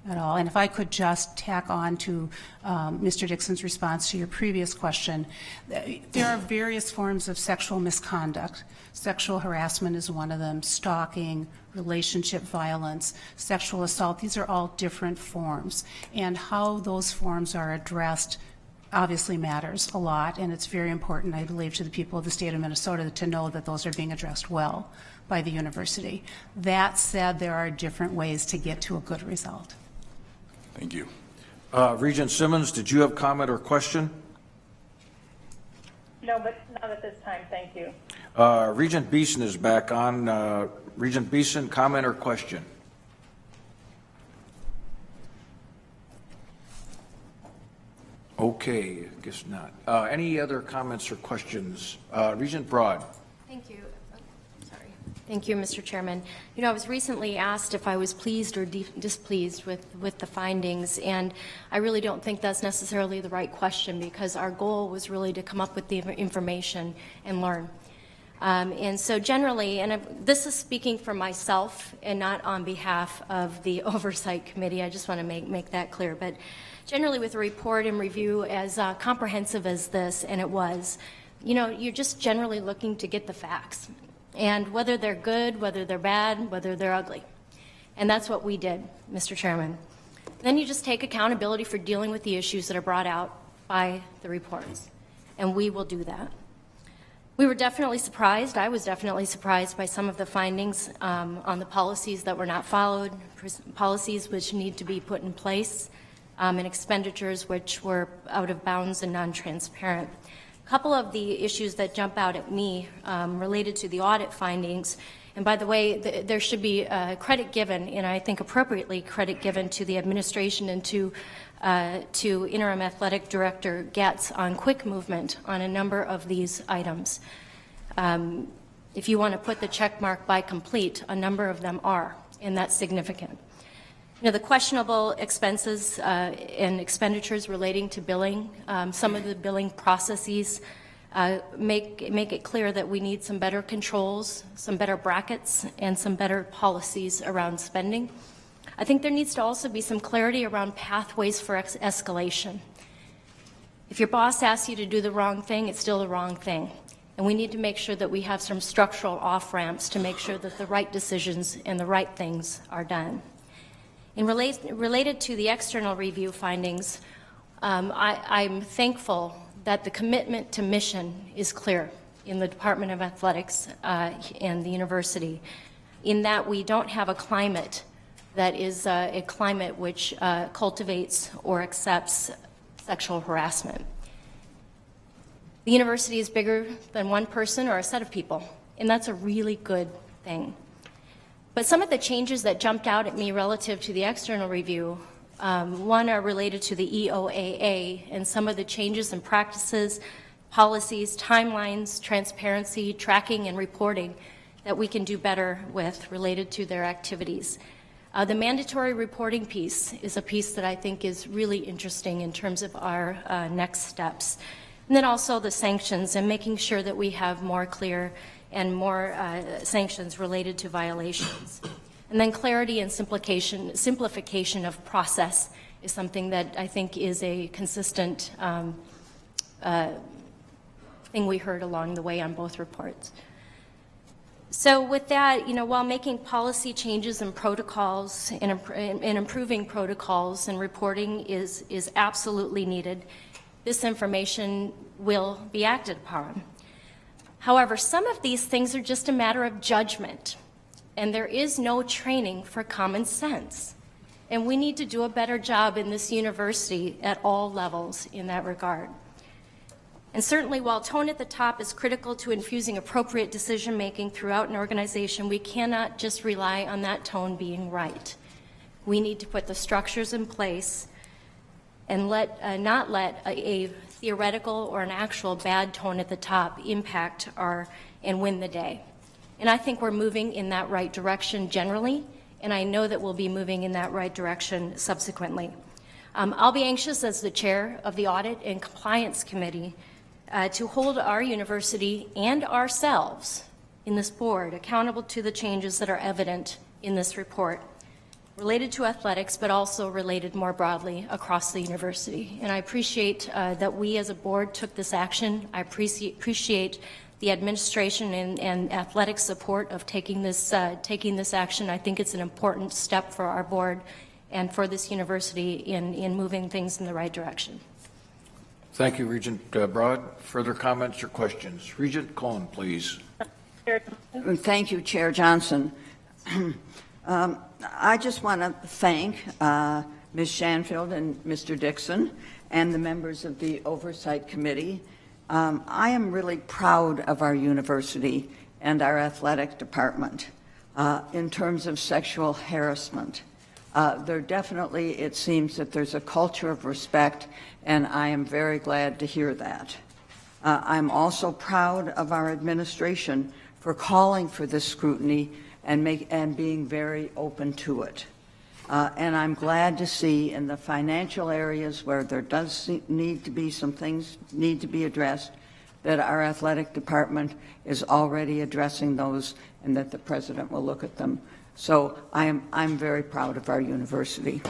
at all. And if I could just tack on to Mr. Dixon's response to your previous question, there are various forms of sexual misconduct. Sexual harassment is one of them, stalking, relationship violence, sexual assault. These are all different forms. And how those forms are addressed obviously matters a lot, and it's very important, I believe, to the people of the state of Minnesota to know that those are being addressed well by the university. That said, there are different ways to get to a good result. Thank you. Regent Simmons, did you have comment or question? No, but not at this time, thank you. Regent Beeson is back on. Regent Beeson, comment or question? Okay, I guess not. Any other comments or questions? Regent Broad. Thank you. Thank you, Mr. Chairman. You know, I was recently asked if I was pleased or displeased with the findings, and I really don't think that's necessarily the right question, because our goal was really to come up with the information and learn. And so generally, and this is speaking for myself and not on behalf of the Oversight Committee, I just want to make that clear, but generally with a report and review as comprehensive as this, and it was, you know, you're just generally looking to get the facts. And whether they're good, whether they're bad, whether they're ugly. And that's what we did, Mr. Chairman. Then you just take accountability for dealing with the issues that are brought out by the reports. And we will do that. We were definitely surprised, I was definitely surprised by some of the findings on the policies that were not followed, policies which need to be put in place, and expenditures which were out of bounds and non-transparent. A couple of the issues that jump out at me related to the audit findings, and by the way, there should be credit given, and I think appropriately credit given to the administration and to Interim Athletic Director Getz on quick movement on a number of these items. If you want to put the check mark by complete, a number of them are, and that's significant. You know, the questionable expenses and expenditures relating to billing, some of the billing processes make it clear that we need some better controls, some better brackets, and some better policies around spending. I think there needs to also be some clarity around pathways for escalation. If your boss asks you to do the wrong thing, it's still the wrong thing. And we need to make sure that we have some structural off-ramps to make sure that the right decisions and the right things are done. And related to the external review findings, I'm thankful that the commitment to mission is clear in the Department of Athletics and the university, in that we don't have a climate that is a climate which cultivates or accepts sexual harassment. The university is bigger than one person or a set of people, and that's a really good thing. But some of the changes that jumped out at me relative to the external review, one are related to the EOAA and some of the changes and practices policies, timelines, transparency, tracking, and reporting that we can do better with related to their activities. The mandatory reporting piece is a piece that I think is really interesting in terms of our next steps. And then also the sanctions and making sure that we have more clear and more sanctions related to violations. And then clarity and simplification of process is something that I think is a consistent thing we heard along the way on both reports. So with that, while making policy changes and protocols and improving protocols and reporting is absolutely needed, this information will be acted upon. However, some of these things are just a matter of judgment, and there is no training for common sense. And we need to do a better job in this university at all levels in that regard. And certainly, while tone at the top is critical to infusing appropriate decision-making throughout an organization, we cannot just rely on that tone being right. We need to put the structures in place and not let a theoretical or an actual bad tone at the top impact and win the day. And I think we're moving in that right direction generally, and I know that we'll be moving in that right direction subsequently. I'll be anxious as the chair of the Audit and Compliance Committee to hold our university and ourselves in this board accountable to the changes that are evident in this report related to athletics, but also related more broadly across the university. And I appreciate that we as a board took this action. I appreciate the administration and athletic support of taking this action. I think it's an important step for our board and for this university in moving things in the right direction. Thank you, Regent Broad. Further comments or questions? Regent Cohen, please. Thank you, Chair Johnson. I just want to thank Ms. Shanfield and Mr. Dixon and the members of the Oversight Committee. I am really proud of our university and our athletic department in terms of sexual harassment. There definitely, it seems that there's a culture of respect, and I am very glad to hear that. I'm also proud of our administration for calling for this scrutiny and being very open to it. And I'm glad to see in the financial areas where there does need to be some things need to be addressed, that our athletic department is already addressing those and that the president will look at them. So I'm very proud of our university.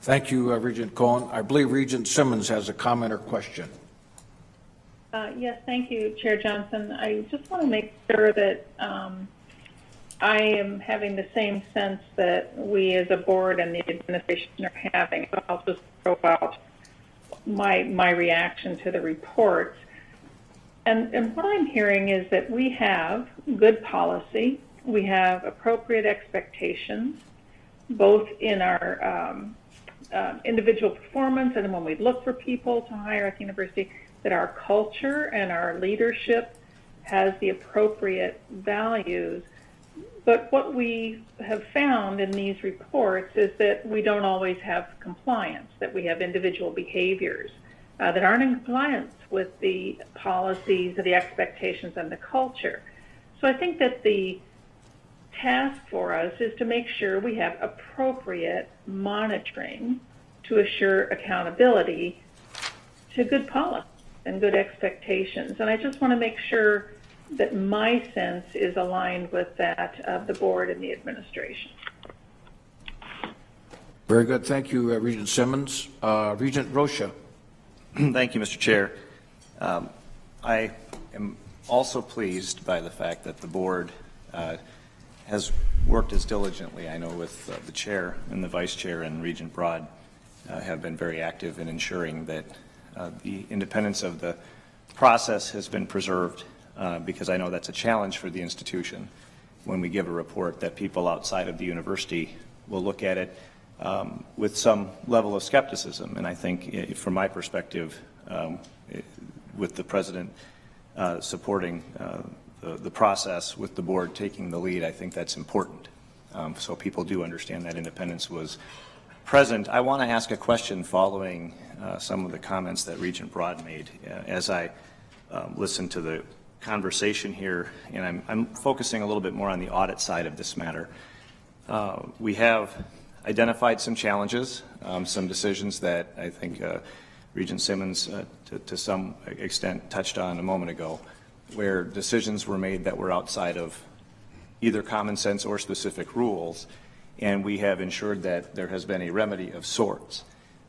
Thank you, Regent Cohen. I believe Regent Simmons has a comment or question. Yes, thank you, Chair Johnson. I just want to make sure that I am having the same sense that we as a board and the administration are having. I'll just throw out my reaction to the report. And what I'm hearing is that we have good policy, we have appropriate expectations, both in our individual performance and when we look for people to hire at the university, that our culture and our leadership has the appropriate values. But what we have found in these reports is that we don't always have compliance, that we have individual behaviors that aren't in compliance with the policies, the expectations, and the culture. So I think that the task for us is to make sure we have appropriate monitoring to assure accountability to good policy and good expectations. And I just want to make sure that my sense is aligned with that of the board and the administration. Very good. Thank you, Regent Simmons. Regent Rocha. Thank you, Mr. Chair. I am also pleased by the fact that the board has worked as diligently, I know, with the chair and the vice chair and Regent Broad have been very active in ensuring that the independence of the process has been preserved, because I know that's a challenge for the institution when we give a report that people outside of the university will look at it with some level of skepticism. And I think from my perspective, with the president supporting the process, with the board taking the lead, I think that's important. So people do understand that independence was present. I want to ask a question following some of the comments that Regent Broad made. As I listened to the conversation here, and I'm focusing a little bit more on the audit side of this matter. We have identified some challenges, some decisions that I think Regent Simmons, to some extent, touched on a moment ago, where decisions were made that were outside of either common sense or specific rules, and we have ensured that there has been a remedy of sorts.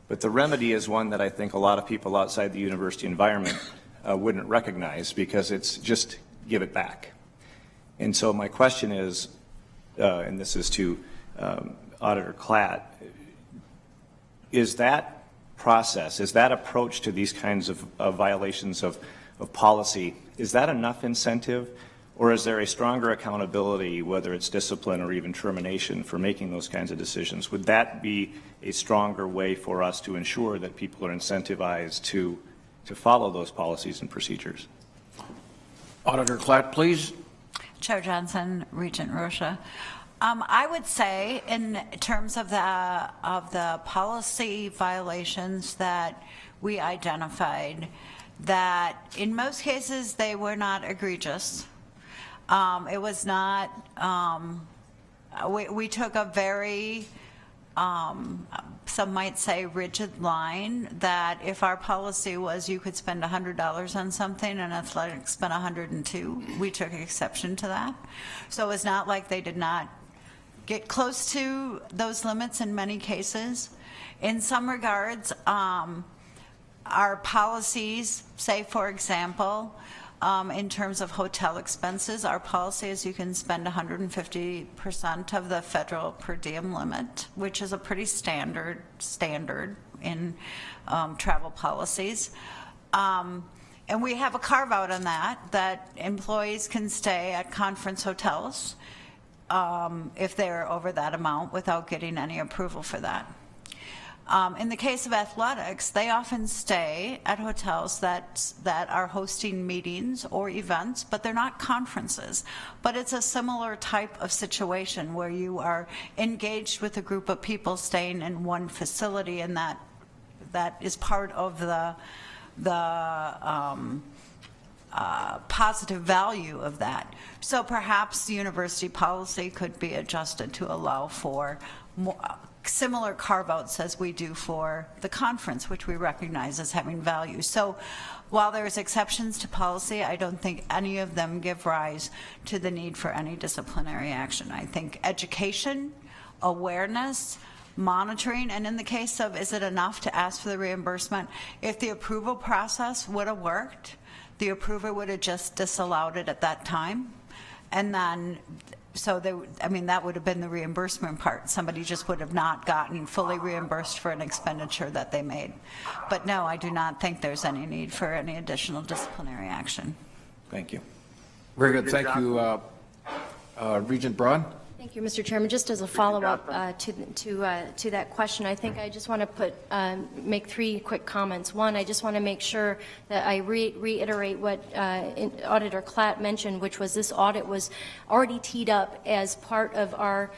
But the remedy is one that I think a lot of people outside the university environment wouldn't recognize, because it's just give it back. And so my question is, and this is to Auditor Klatt, is that process, is that approach to these kinds of violations of policy, is that enough incentive, or is there a stronger accountability, whether it's discipline or even termination, for making those kinds of decisions? Would that be a stronger way for us to ensure that people are incentivized to follow those policies and procedures? Auditor Klatt, please. Chair Johnson, Regent Rocha. I would say, in terms of the policy violations that we identified, that in most cases they were not egregious. It was not. We took a very, some might say, rigid line, that if our policy was you could spend $100 on something and athletics spent $102, we took exception to that. So it's not like they did not get close to those limits in many cases. In some regards, our policies, say for example, in terms of hotel expenses, our policy is you can spend 150% of the federal per diem limit, which is a pretty standard in travel policies. And we have a carve out on that employees can stay at conference hotels if they're over that amount without getting any approval for that. In the case of athletics, they often stay at hotels that are hosting meetings or events, but they're not conferences. But it's a similar type of situation where you are engaged with a group of people staying in one facility, and that is part of the positive value of that. So perhaps the university policy could be adjusted to allow for more, similar carve-outs as we do for the conference, which we recognize as having value. So while there's exceptions to policy, I don't think any of them give rise to the need for any disciplinary action. I think education, awareness, monitoring, and in the case of is it enough to ask for the reimbursement, if the approval process would have worked, the approver would have just disallowed it at that time, and then that would have been the reimbursement part. Somebody just would have not gotten fully reimbursed for an expenditure that they made. But no, I do not think there's any need for any additional disciplinary action. Thank you. Very good. Thank you, Regent Braun. Thank you, Mr. Chairman. Just as a follow-up to that question, I think I just want to make three quick comments. One, I just want to make sure that I reiterate what Auditor Klatt mentioned, which was this audit was already teed up as part of our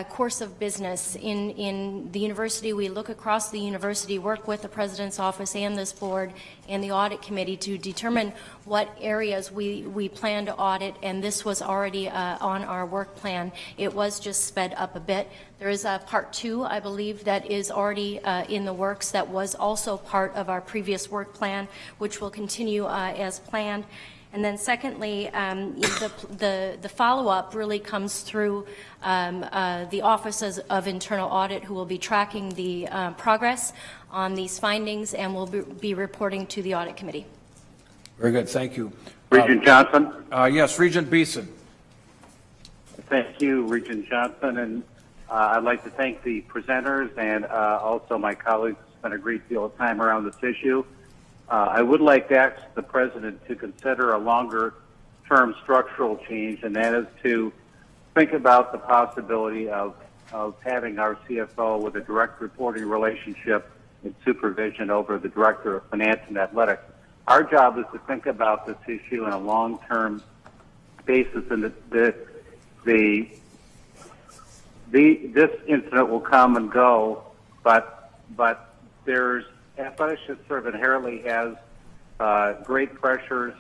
course of business. In the university, we look across the university, work with the President's office and this board and the audit committee to determine what areas we plan to audit, and this was already on our work plan. It was just sped up a bit. There is a part two, I believe, that is already in the works that was also part of our previous work plan, which will continue as planned. And then secondly, the follow-up really comes through the Office of Internal Audit, who will be tracking the progress on these findings and will be reporting to the Audit Committee. Very good. Thank you. Regent Johnson? Yes, Regent Beeson. Thank you, Regent Johnson. And I'd like to thank the presenters and also my colleagues who spent a great deal of time around this issue. I would like to ask the President to consider a longer-term structural change, and that is to think about the possibility of having our CFO with a direct reporting relationship and supervision over the Director of Finance and Athletics. Our job is to think about this issue on a long-term basis, and this incident will come and go, but athletics just sort of inherently has great pressures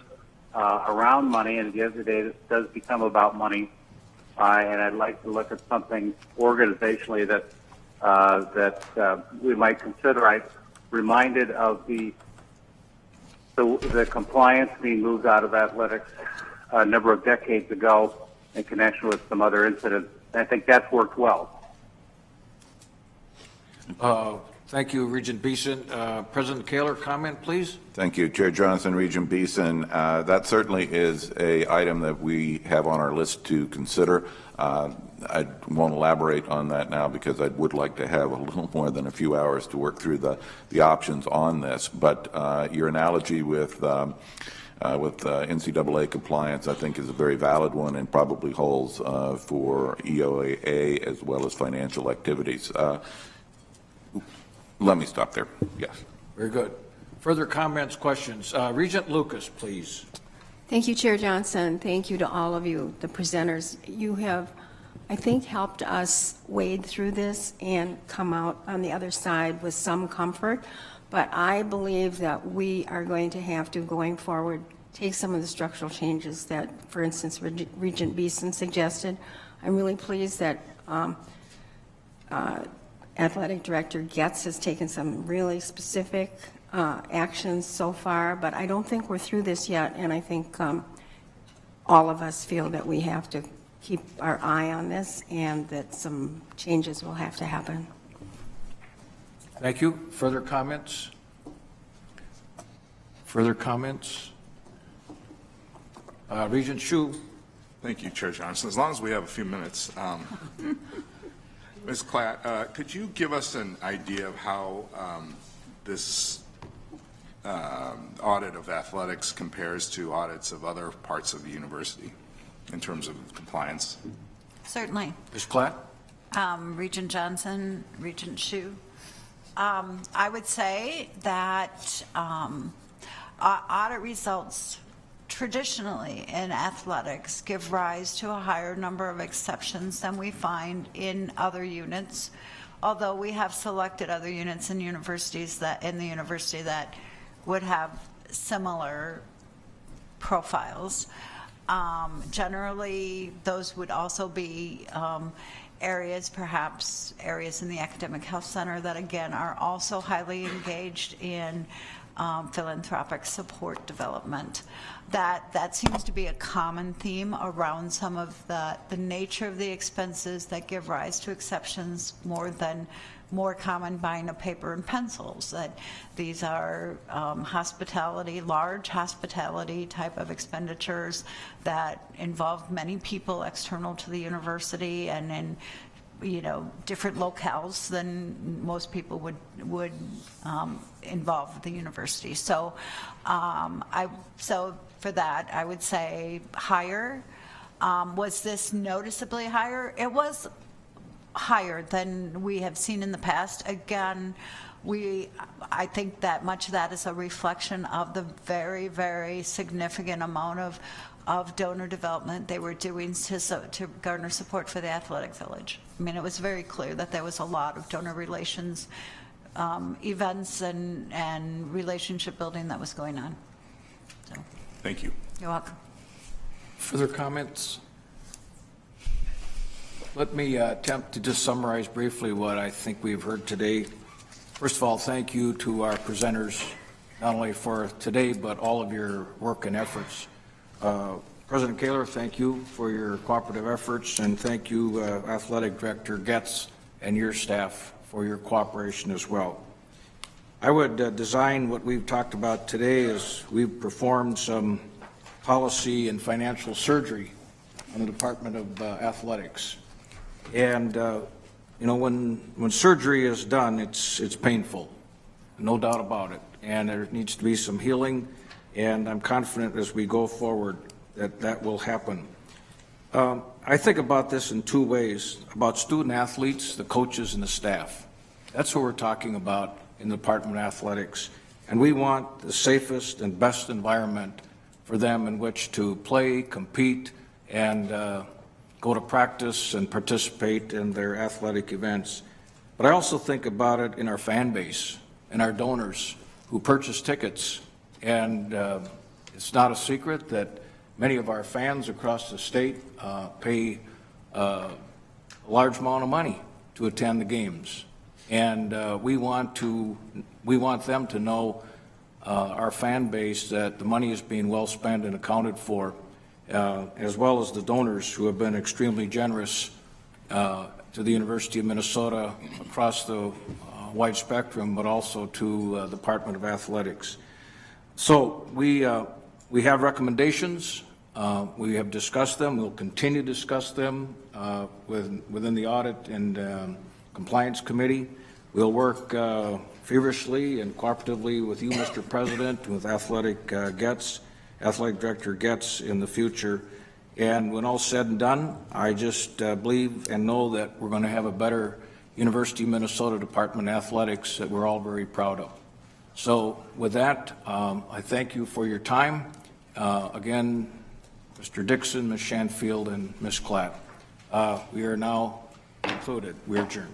around money, and at the end of the day, this does become about money. And I'd like to look at something organizationally that we might consider. I'm reminded of the compliance being moved out of athletics a number of decades ago in connection with some other incidents. And I think that's worked well. Thank you, Regent Beeson. President Kaler, comment, please. Thank you, Chair Johnson, Regent Beeson. That certainly is a item that we have on our list to consider. I won't elaborate on that now because I would like to have a little more than a few hours to work through the options on this. But your analogy with NCAA compliance, I think, is a very valid one and probably holds for EOA as well as financial activities. Let me stop there. Yes. Very good. Further comments, questions? Regent Lucas, please. Thank you, Chair Johnson. Thank you to all of you, the presenters. You have, I think, helped us wade through this and come out on the other side with some comfort. But I believe that we are going to have to, going forward, take some of the structural changes that, for instance, Regent Beeson suggested. I'm really pleased that Athletic Director Getz has taken some really specific actions so far, but I don't think we're through this yet, and I think all of us feel that we have to keep our eye on this and that some changes will have to happen. Thank you. Further comments? Further comments? Regent Hsu. Thank you, Chair Johnson. As long as we have a few minutes. Ms. Klatt, could you give us an idea of how this audit of athletics compares to audits of other parts of the university in terms of compliance? Certainly. Ms. Klatt? Regent Johnson, Regent Hsu. I would say that audit results traditionally in athletics give rise to a higher number of exceptions than we find in other units, although we have selected other units in universities that in the university that would have similar profiles. Generally, those would also be areas, perhaps areas in the academic health center that again are also highly engaged in philanthropic support development. That seems to be a common theme around some of the nature of the expenses that give rise to exceptions more common buying of paper and pencils, that these are hospitality, large hospitality type of expenditures that involve many people external to the university and in different locales than most people would involve the university. So for that, I would say higher. Was this noticeably higher? It was higher than we have seen in the past. Again, I think that much of that is a reflection of the very, very significant amount of donor development they were doing to garner support for the athletic village. I mean, it was very clear that there was a lot of donor relations events and relationship building that was going on. So, thank you. You're welcome. Further comments? Let me attempt to just summarize briefly what I think we've heard today. First of all, thank you to our presenters, not only for today, but all of your work and efforts. President Kaler, thank you for your cooperative efforts, and thank you, Athletic Director Getz and your staff for your cooperation as well. I would design what we've talked about today as we've performed some policy and financial surgery on the Department of Athletics. And, when surgery is done, it's painful, no doubt about it. And there needs to be some healing, and I'm confident as we go forward that will happen. I think about this in two ways, about student athletes, the coaches, and the staff. That's what we're talking about in the Department of Athletics. And we want the safest and best environment for them in which to play, compete, and go to practice and participate in their athletic events. But I also think about it in our fan base and our donors who purchase tickets and It's not a secret that many of our fans across the state pay a large amount of money to attend the games. And we want them to know, our fan base, that the money is being well spent and accounted for, as well as the donors who have been extremely generous to the University of Minnesota across the wide spectrum, but also to the Department of Athletics. So we have recommendations. We have discussed them. We'll continue to discuss them within the Audit and Compliance Committee. We'll work feverishly and cooperatively with you, Mr. President, with Athletic Director Getz in the future. And when all's said and done, I just believe and know that we're going to have a better University of Minnesota Department of Athletics that we're all very proud of. So with that, I thank you for your time. Again, Mr. Dixon, Ms. Shanfield, and Ms. Klatt. We are now concluded. We are adjourned.